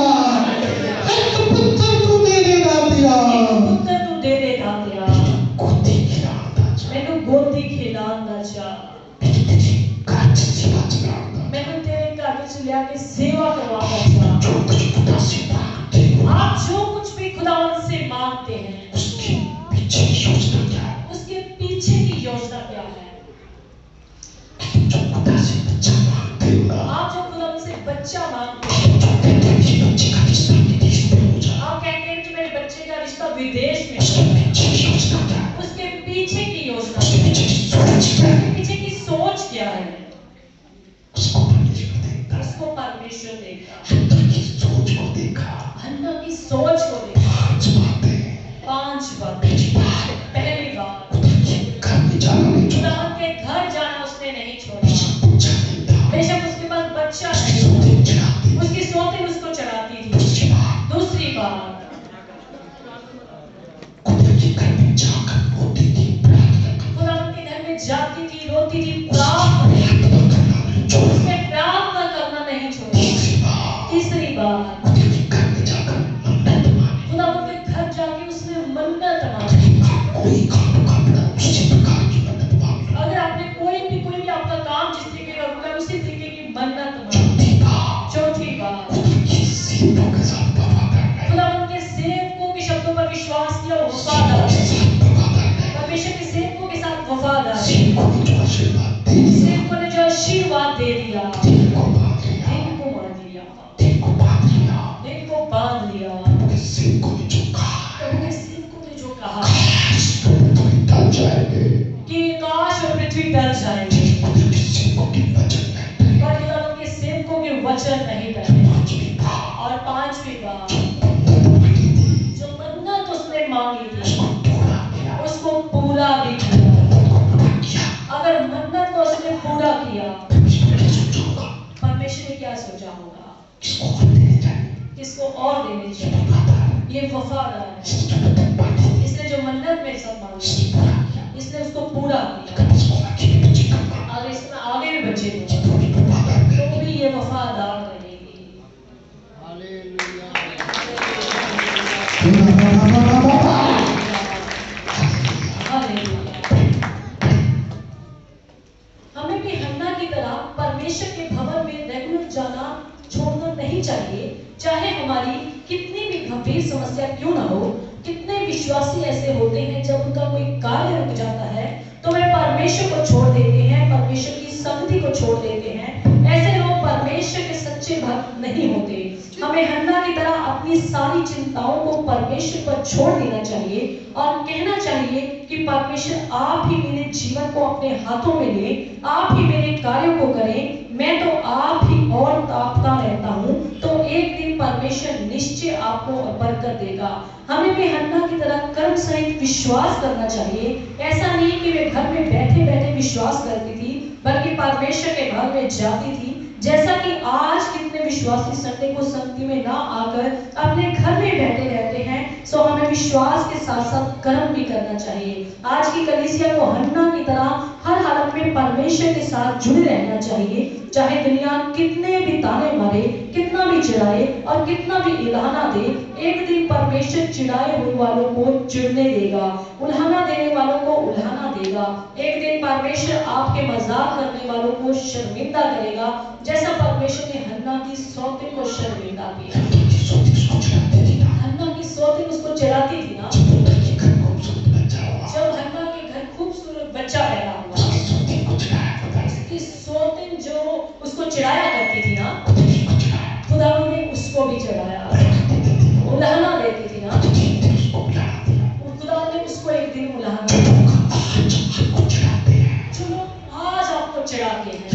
एक पुत्र तू मेरे नाम दिया पुत्र तू दे दे दातिया गोदी खिलाता मैनू गोदी खिलांदा चा काट सेवा चलाता मैनू तेरे घर में लिया के सेवा करवाता चा। जो कुछ खुदा से मांगते हो आप जो कुछ भी खुदावन से मांगते हैं उसके पीछे योजना क्या है। उसके पीछे की योजना क्या है। जो खुदा से बच्चा मांगते हो ना आप जो खुदावन से बच्चा मांगते हैं जो कहते हैं कि बच्चे का रिश्ता विदेश में हो जाए आप कहते हैं कि मेरे बच्चे का रिश्ता विदेश में हो। पीछे योजना क्या है। उसके पीछे की योजना उसके क्या पीछे है। सोच क्या है। उसके पीछे की सोच क्या है उसको परमेश्वर देखता है। उसको परमेश्वर देखा। अंदर की सोच को देखा। हन्ना की सोच को देखा। 5 बातें। 5 बातें। पहली बात पहली बात घर में जाना नहीं छोड़ा। खुदावन के घर जाना उसने नहीं छोड़ा। बच्चा नहीं था। बेशक उसके पास बच्चा नहीं चढ़ाती। था, उसकी सौतेन उसको चढ़ाती थी। दूसरी बात दूसरी बात कुदरती घर में जाकर रोती थी प्रार्थना करती खुदावन के घर में जाती थी, रोती थी, प्रार्थना जो उसने प्रार्थना करना नहीं छोड़ा। तीसरी बात तीसरी बात कुदरती घर में जाकर मन्नत मांगी। खुदावन के घर जाके उसने मन्नत मांगी। कोई काम करना उसी प्रकार की मन्नत मांगी। अगर आपने कोई भी आपका काम जिस तरीके का होगा उसी तरीके की मन्नत मांगी। चौथी बात चौथी बात ये सेवकों के साथ वफादार रहे। खुदावन के सेवकों के शब्दों पर विश्वास किया, वफादार के है। साथ वफादार रहे। परमेश्वर के सेवकों के साथ वफादार है। सेवकों ने जो आशीर्वाद दे दिया सेवकों ने जो आशीर्वाद दे दिया दिल को बांध लिया। दिल को बांध लिया। दिल को बांध लिया। दिल को बांध लिया। सेवकों ने जो कहा प्रभु के सेवकों ने जो कहा तो टल जाएंगे। कि आकाश और पृथ्वी टल जाएंगे कुदरती सेवकों के वचन नहीं। पर खुदावन के सेवकों के वचन नहीं टले। पांचवी बात और 5वीं बात मांगी थी जो मन्नत उसने मांगी थी उसको पूरा किया। उसको पूरा भी किया। पूरा किया। अगर मन्नत को उसने पूरा किया परमेश्वर ने सोचा होगा परमेश्वर ने क्या सोचा होगा इसको और देने चाहिए। किसको और देने चाहिए। वफादार ये वफादार है। इसने जो मन्नत मांगी इसने जो मन्नत मेरे साथ मांगी इसने पूरा किया। इसने उसको पूरा किया। अगर इसको आगे भी बच्चे करना अगर इसमें आगे भी बचे दूंगा तो भी वफादार तो रहेगी। भी ये वफादार रहेगी। हालेलुया। हमें भी हन्ना की तरह परमेश्वर के भवन में रेगुलर जाना छोड़ना नहीं चाहिए, चाहे हमारी कितनी भी गंभीर समस्या क्यों ना हो। कितने विश्वासी ऐसे होते हैं जब उनका कोई कार्य रुक जाता है तो वे परमेश्वर को छोड़ देते हैं, परमेश्वर की संगति को छोड़ देते हैं। ऐसे लोग परमेश्वर के सच्चे भक्त नहीं होते। हमें हन्ना की तरह अपनी सारी चिंताओं को परमेश्वर पर छोड़ देना चाहिए और कहना चाहिए कि परमेश्वर आप ही मेरे जीवन को अपने हाथों में ले, आप ही मेरे कार्यों को करें। मैं तो आप ही और ताकता रहता हूँ, तो एक दिन परमेश्वर निश्चय आपको बरकत देगा। हमें भी हन्ना की तरह कर्म सहित विश्वास करना चाहिए। ऐसा नहीं कि वे घर में बैठे बैठे विश्वास करती थी, बल्कि परमेश्वर के घर में जाती थी। जैसा कि आज कितने विश्वासी संडे को संगति में ना आकर अपने घर में बैठे रहते हैं, सो हमें विश्वास के साथ साथ कर्म भी करना चाहिए। आज की कलीसिया को हन्ना की तरह हर हालत में परमेश्वर परमेश्वर के साथ जुड़े रहना चाहिए, चाहे दुनिया कितने भी ताने मारे, कितना भी चिढ़ाए और कितना भी इल्हाना दे। एक दिन परमेश्वर चिढ़ाए हुए वालों को चिढ़ने देगा, उल्हाना देने वालों को उल्हाना देगा। एक दिन परमेश्वर आपके मजाक करने वालों को शर्मिंदा करेगा, जैसा परमेश्वर ने हन्ना की सौतेन को शर्मिंदा किया। हन्ना की सौतेन उसको चिढ़ाती थी ना, जब हन्ना के घर खूबसूरत बच्चा पैदा हुआ, उसकी सौतेन जो उसको चिढ़ाया करती थी ना, खुदा ने उसको भी चिढ़ाया, उल्हाना देती थी ना, खुदा ने उसको एक दिन उल्हाना चलो आज आपको चिढ़ाते हैं,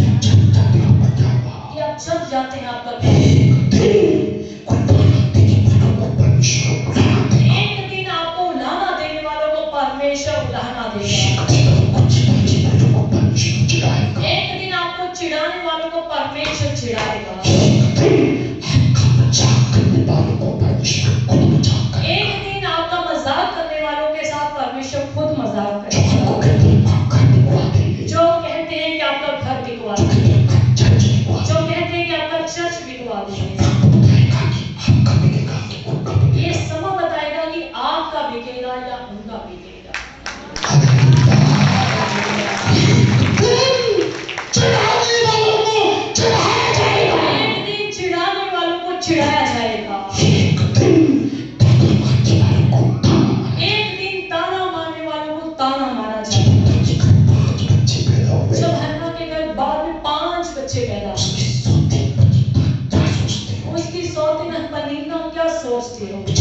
ये आप जब जाते हैं आपका एक दिन आपको उल्हाना देने वालों को परमेश्वर उल्हाना देगा। एक दिन आपको चिढ़ाने वालों को परमेश्वर चिढ़ाएगा। एक दिन आपका मजाक करने वालों के साथ परमेश्वर खुद मजाक करेगा। जो कहते हैं कि आपका घर बिकवा देंगे, जो कहते हैं कि आपका चर्च बिकवा देंगे, ये समय बताएगा कि आपका बिकेगा या उनका बिकेगा। चिढ़ाने वालों को चिढ़ाया जाएगा, एक दिन चिढ़ाने वालों को चिढ़ाया जाएगा, एक दिन ताना मारने वालों को ताना मारा जाएगा। जब हन्ना के घर बाद में 5 बच्चे पैदा हुए, उसकी सौतेन पनीना क्या सोचती होगी?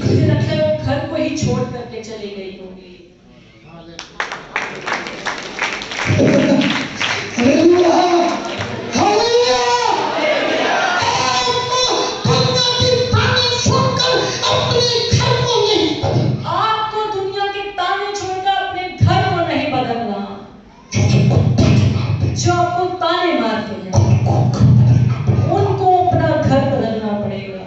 मुझे लगता है वो घर को ही छोड़ करके चली गई होगी। Hallelujah, hallelujah. दुनिया की ताने सुनकर अपने घर को नहीं बदलना, आपको दुनिया के ताने छोड़कर अपने घर को नहीं बदलना। जो आपको ताने मारते हैं उनको अपना घर बदलना पड़ेगा।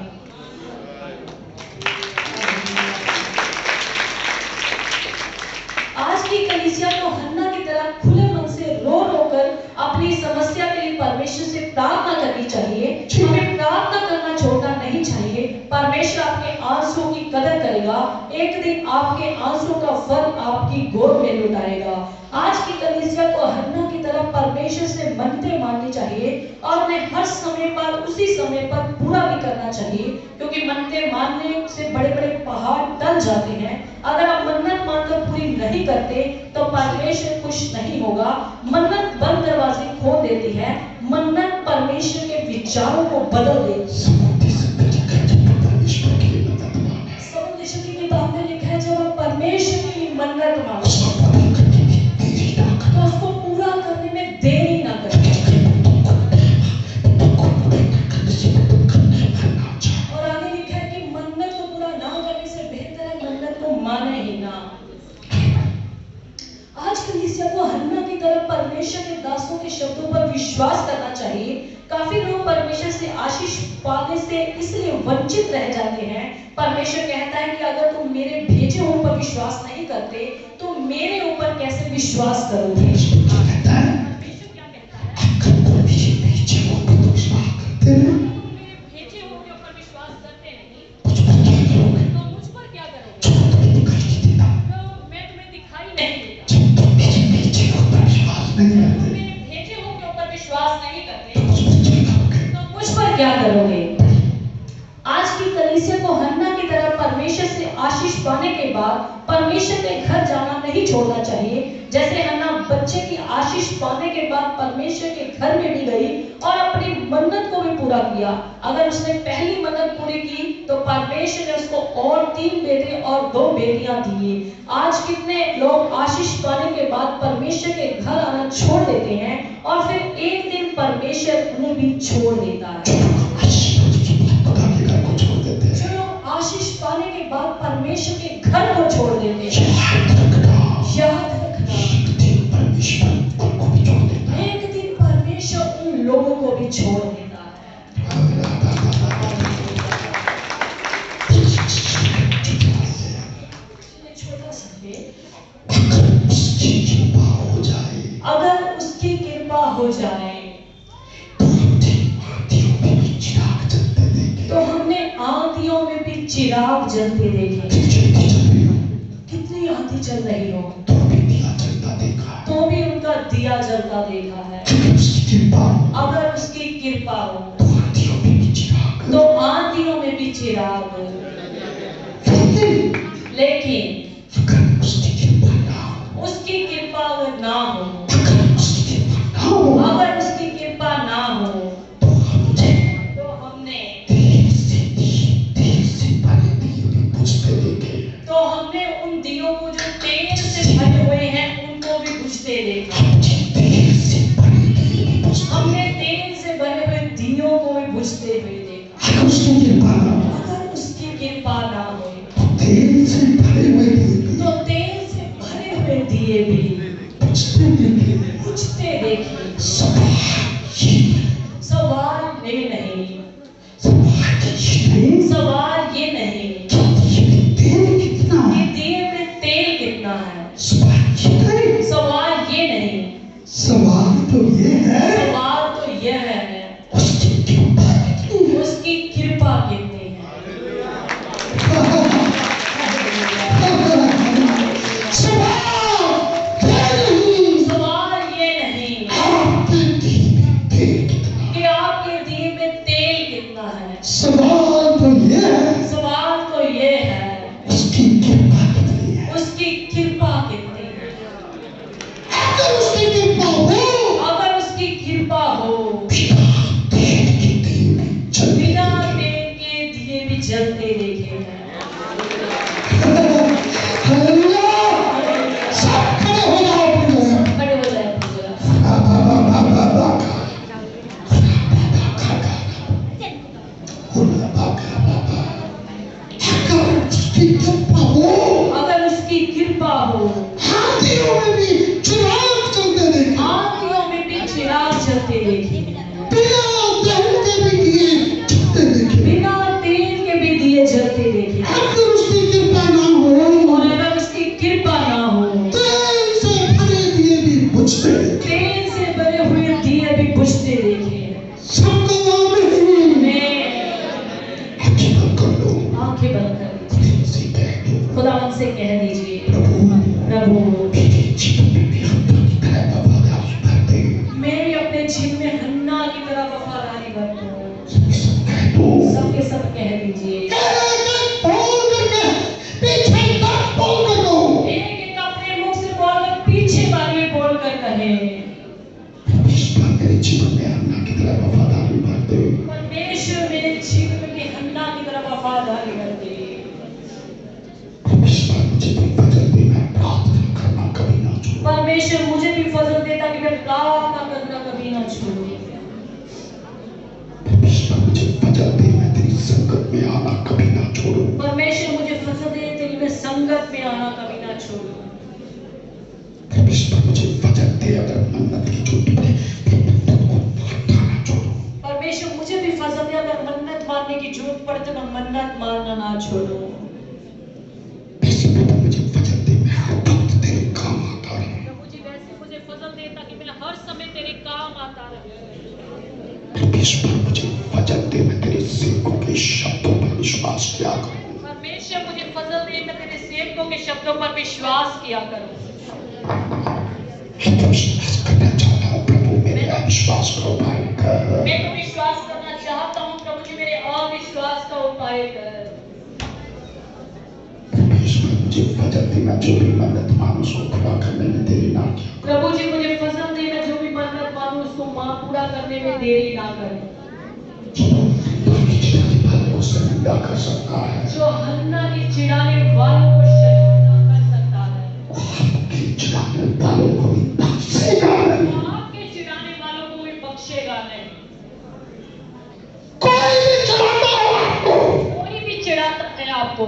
आज की कलीसिया को हन्ना की तरह खुले मन से रो रो कर अपनी समस्या के लिए परमेश्वर से प्रार्थना करनी चाहिए। हमें प्रार्थना करना छोड़ना नहीं चाहिए। परमेश्वर आपके आंसुओं की कदर करेगा। एक दिन आपके आंसुओं का फल आपकी गोद में लुटाएगा। आज की कलीसिया को हन्ना की तरह परमेश्वर से मन्नतें मांगनी चाहिए और उन्हें हर समय पर उसी समय पर पूरा भी करना चाहिए, क्योंकि मन्नतें मानने से बड़े बड़े पहाड़ टल जाते हैं। अगर आप मन्नत मानकर पूरी नहीं करते तो परमेश्वर खुश नहीं होगा। मन्नत बंद दरवाजे खोल देती है। मन्नत परमेश्वर के विचारों को बदल देती है। सबूत की किताब में लिखा है, जब आप परमेश्वर की मन्नत मांगो तो उसको पूरा करने में देरी ना करें। और आगे लिखा है कि मन्नत को पूरा ना करने से बेहतर है मन्नत को माने ही ना। आज कलीसिया को हन्ना की तरह परमेश्वर के दासों के शब्दों पर विश्वास करना चाहिए। काफी लोग परमेश्वर से आशीष पाने से इसलिए वंचित रह जाते हैं। परमेश्वर कहता है कि अगर तुम मेरे भेजे हुए पर विश्वास नहीं करते तो मेरे ऊपर कैसे विश्वास करोगे? परमेश्वर क्या कहता है? तुम मेरे भेजे हुए के ऊपर विश्वास करते नहीं तो मुझ पर क्या करोगे? तो मैं तुम्हें दिखाई नहीं देता। तुम मेरे भेजे हुए के ऊपर विश्वास नहीं करते तो मुझ पर क्या करोगे? आज की कलीसिया को हन्ना की तरह परमेश्वर से आशीष पाने के बाद परमेश्वर के घर जाना नहीं छोड़ना चाहिए। जैसे हन्ना बच्चे की आशीष पाने के बाद परमेश्वर के घर में भी गई और अपनी मन्नत को भी पूरा किया। अगर उसने पहली मन्नत पूरी की तो परमेश्वर ने उसको और 3 बेटे और 2 बेटियां दी। आज कितने लोग आशीष पाने के बाद परमेश्वर के घर आना छोड़ देते हैं और फिर एक दिन परमेश्वर उन्हें भी छोड़ देता है। आशीष पाने के बाद परमेश्वर के घर को छोड़ देते हैं। याद रखना, एक दिन परमेश्वर उन लोगों को भी छोड़ देता है। छोटा सा हो जाए। आंधियों में भी चिराग जलते देखे। तो हमने आंधियों में भी चिराग जलते देखे। बिजली चल रही हो कितनी आंधी चल रही हो तो भी दिया जलता देखा है। तो भी उनका दिया जलता देखा है। क्योंकि उसकी कृपा अगर उसकी कृपा हो तो आंधियों में भी चिराग। तो आंधियों में भी चिराग। लेकिन अगर उसकी कृपा ना हो, उसकी कृपा अगर ना हो, अगर उसकी कृपा ना हो, अगर उसकी कृपा ना हो तो हमने तेल से भरे दिए भी बुझते देखे। तो हमने उन दियों को जो तेल से भरे हुए हैं उनको भी बुझते देखा। तेल से भरे दिए भी बुझते। हमने तेल से भरे हुए दियों को भी बुझते हुए देखा। अगर उसकी कृपा ना हो, अगर उसकी कृपा ना हो तेल से भरे हुए दिए भी तो तेल से भरे हुए दिए भी बुझते देखे। बुझते देखे। सवाल ये सवाल ये नहीं, नहीं, सवाल ये नहीं ये तेल कितना कि है, दिए में तेल कितना है। सवाल ये नहीं, सवाल ये नहीं, सवाल तो ये है सवाल तो यह है उसकी कृपा कितनी है। उसकी कृपा कितनी है। सवाल ये नहीं आपके दिए में तेल कितना। कि आपके दिए में तेल कितना है। सवाल तो ये है सवाल तो ये है उसकी कृपा कितनी है। उसकी कृपा कितनी है। अगर उसकी कृपा हो, अगर उसकी कृपा हो बिना तेल के दिए भी जलते बिना देखे। तेल के दिए भी जलते देखे हैं। हालेलुया। सब खड़े हो जाओ अपनी जगह। खड़े हो जाए पूजा। अगर उसकी कृपा हो, अगर उसकी कृपा हो हाथियों में भी चिराग जलते देखे। आंधियों में भी चिराग जलते देखे। बिना तेल के भी दिए जलते देखे। बिना तेल के भी दिए जलते देखे। अगर उसकी कृपा ना हो, और अगर उसकी कृपा ना हो तेल से भरे दिए भी बुझते देखे। तेल से भरे हुए दिए भी बुझते देखे। सबको आमीन। मैं आंखें बंद कर लो। आंखें बंद कर दीजिए। दिल से कह दो, खुदावन से कह दीजिए प्रभु प्रभु मेरे जीवन में भी हत्या की तरह वफादारी भर दे। मेरी अपने जीवन में हन्ना की तरह वफादारी भर दो। सब कह दो। सबके सब कह दीजिए। बोल करके पीछे तक बोल कर दो। एक एक अपने मुख से बोलकर पीछे वाले बोलकर कहे परमेश्वर मेरे जीवन में हन्ना की तरह वफादारी भर दे। परमेश्वर मेरे जीवन में हन्ना की तरह वफादारी भर दे। परमेश्वर मुझे भी फजल दे, मैं प्रार्थना करना कभी ना छोड़ूं। परमेश्वर मुझे भी फजल दे ताकि मैं प्रार्थना करना कभी ना छोड़ूं। परमेश्वर मुझे फजल दे, मैं तेरी संगत में आना कभी ना छोड़ूं। परमेश्वर मुझे फजल दे तेरी मैं संगत में आना कभी ना छोड़ूं। परमेश्वर मुझे फजल दे, अगर मन्नत की चोटी पड़े तो मन्नत को मारना ना छोड़ूं। परमेश्वर मुझे भी फजल दे अगर मन्नत मारने की जरूरत पड़े तो मैं मन्नत मारना ना छोड़ूं। ऐसे प्रभु मुझे फजल दे, मैं हर वक्त तेरे काम आता रहूं। मुझे फजल दे ताकि मैं हर समय तेरे काम आता रहूं। परमेश्वर मुझे फजल दे, मैं तेरे सेवकों के शब्दों पर विश्वास किया करूं। परमेश्वर मुझे फजल दे मैं तेरे सेवकों के शब्दों पर विश्वास किया करूं। मैं तो विश्वास करना चाहता हूं प्रभु, मेरे अविश्वास का उपाय कर। मैं तो विश्वास करना चाहता हूं प्रभु जी मेरे अविश्वास का उपाय कर। परमेश्वर मुझे फजल दे, मैं जो भी मन्नत मानूं उसको पूरा करने में देरी ना किया। प्रभु जी मुझे फजल दे मैं जो भी मन्नत मानूं उसको मां पूरा करने में देरी ना करें। को शर्मिंदा कर सकता है, जो हन्ना के चिढ़ाने वालों को शर्मिंदा कर सकता है, आपके चिढ़ाने वालों को भी बख्शेगा नहीं। आपके चिढ़ाने वालों को भी बख्शेगा नहीं। कोई भी चिढ़ाता हो आपको, कोई भी चिढ़ाता है आपको,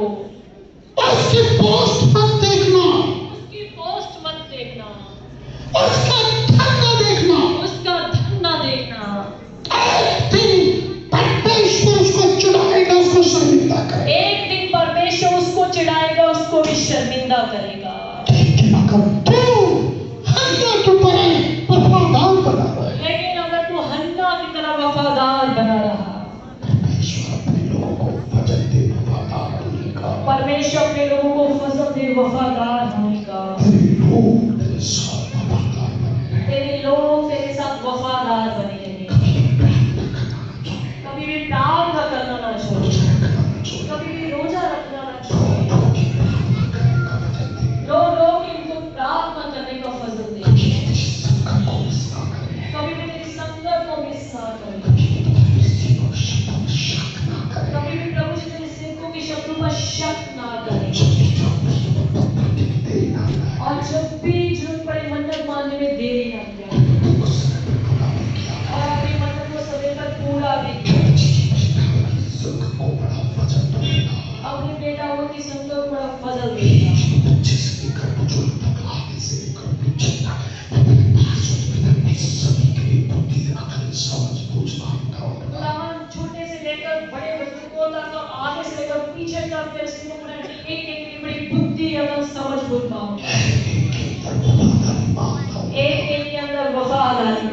उसकी पोस्ट मत देखना, उसकी पोस्ट मत देखना, उसका धन न देखना। उसका धन ना देखना। एक दिन परमेश्वर उसको चिढ़ाएगा, उसको शर्मिंदा करेगा। एक दिन परमेश्वर उसको चिढ़ाएगा, उसको भी शर्मिंदा करेगा। लेकिन अगर तू हन्ना के बड़े वफादार बना रहे, वफादार होने का। लोग तेरे साथ वफादार बने, तेरे लोग तेरे साथ वफादार बने रहे, कभी भी प्रार्थना करना ना छोड़ो, कभी भी रोजा रखना ना छोड़ो। लोग इनको प्रार्थना करने का फजल दे, कभी भी तेरी संगत को मिस ना करें, कभी भी प्रभु जी तेरे सेवकों के शब्दों पर शक ना करें। और जब भी जरूरत पड़े मन्नत मानने में देरी ना करें, और अपनी मन्नत को समय पर पूरा भी करें। अपने बेटाओं की संगत को बड़ा फजल देगा। छोटे से लेकर बड़े बुजुर्गों तक और आगे से लेकर पीछे तक एक बड़ी बुद्धि अगर समझ बोल पाऊं, एक के अंदर वफादारी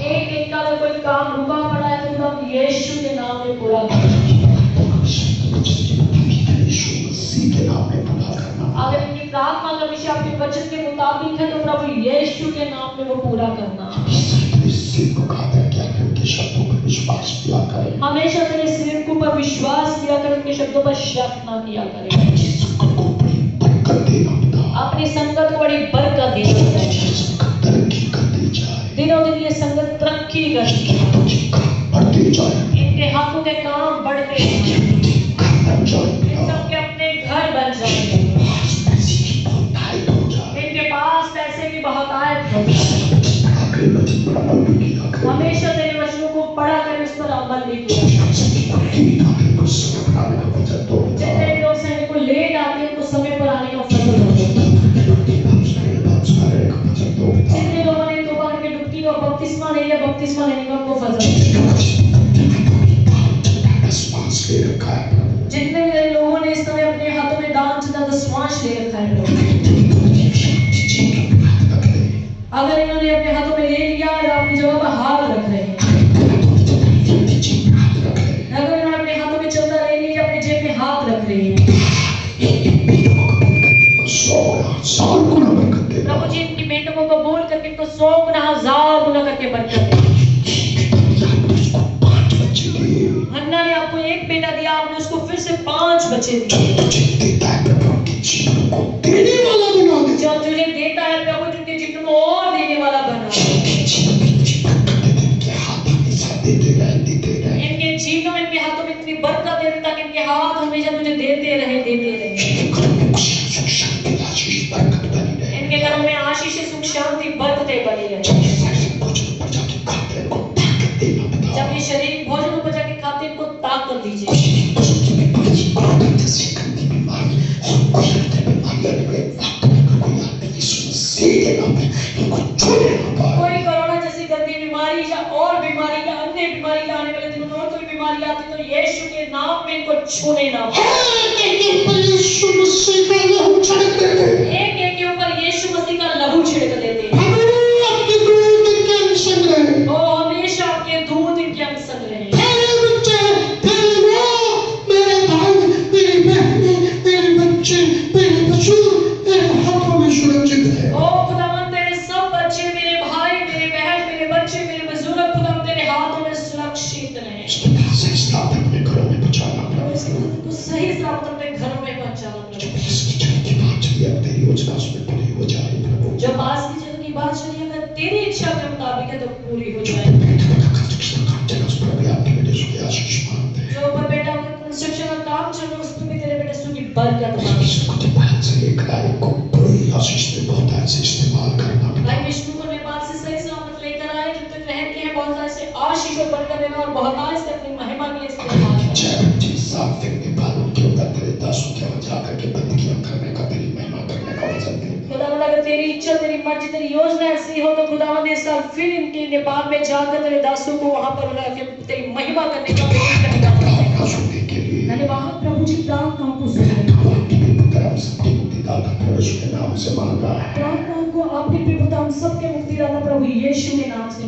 एक का अगर कोई काम रुका पड़ा है तो हम यीशु के नाम में पूरा करें। अगर इनकी प्रार्थना का विषय आपके वचन के मुताबिक है तो प्रभु यीशु के नाम में वो पूरा करना। हमेशा तेरे सेवकों पर विश्वास किया कर, उनके शब्दों पर शक ना किया करे। अपनी संगत को बड़ी बरकत देना, दिनों दिन ये संगत तरक्की करती है, इनके हाथों के काम बढ़ते हैं, इन सबके अपने घर बन जाएंगे, इनके पास पैसे की बहुतायत होगी। हमेशा तेरे वचनों को पढ़ा कर उस पर अमल भी किया। जितने लोग समय को लेट आते हैं उनको समय पर आने का फजल होता है। जितने लोगों ने तौबा करके डुबकी का बपतिस्मा ले लिया, बपतिस्मा लेने का उनको फजल होता है। जितने भी लोगों ने इस समय अपने हाथों में दान चंदा दशमांश ले रखा है, अगर इन्होंने अपने हाथों में ले लिया और अपनी जगह पर हाथ रख रहे हैं, अगर इन्होंने अपने हाथों में चंदा ले लिया, अपनी जेब में हाथ रख रहे हैं, प्रभु जी इनकी बेटों को कबूल करके इनको 100 गुना 1000 गुना करके बरकत दे। हन्ना ने आपको एक बेटा दिया, आपने उसको फिर से 5 बच्चे दिए। जो तुझे देता है प्रभु तुझे जीवन को और देने वाला बना। इनके जीवन में, इनके हाथों में इतनी बरकत दे ताकि इनके हाथ हमेशा तुझे देते रहे। इनके घरों में आशीष, सुख, शांति, बरकतें बनी रहे। जब ये शरीर भोजन ऊपर जाके खाते इनको ताकत दीजिए। कोई कोरोना जैसी गंदी बीमारी या और बीमारी या अन्य बीमारी लाने वाले दिनों और कोई बीमारी आती तो यीशु के नाम में इनको छूने ना पाए। एक एक के ऊपर यीशु मसीह का लहू छिड़क देते हैं। ओ हमेशा आपके दूध इनके अंग संग रहे। ओ खुदावंद तेरे सब बच्चे, मेरे भाई, मेरे बहन, मेरे बच्चे, मेरे बुजुर्ग खुदावंद तेरे हाथों में सुरक्षित रहे। सही सलामत अपने घरों में पहुंचाना प्रभु। जो पास की जगह की बात चली अगर तेरी इच्छा के मुताबिक है तो पूरी हो जाए। जो पर बेटा कंस्ट्रक्शन का काम चल रहा है उसमें भी तेरे बेटे की बरकत भाई विष्णु को नेपाल से सही सलामत लेकर आए, जब तक रह के हैं बहुत सारे से आशीष और बरकत देना और बहुत से अपनी महिमा के लिए इस्तेमाल खुदावंद अगर तेरी इच्छा, तेरी मर्जी, तेरी योजना ऐसी हो तो खुदावंद इस साल फिर इनके नेपाल में जाकर तेरे दासों को वहां पर तेरी महिमा करने का धन्यवाद प्रभु जी। प्रार्थनाओं को सुने, प्रार्थनाओं को आपके पिता हम सबके मुक्तिदाता प्रभु यीशु के नाम से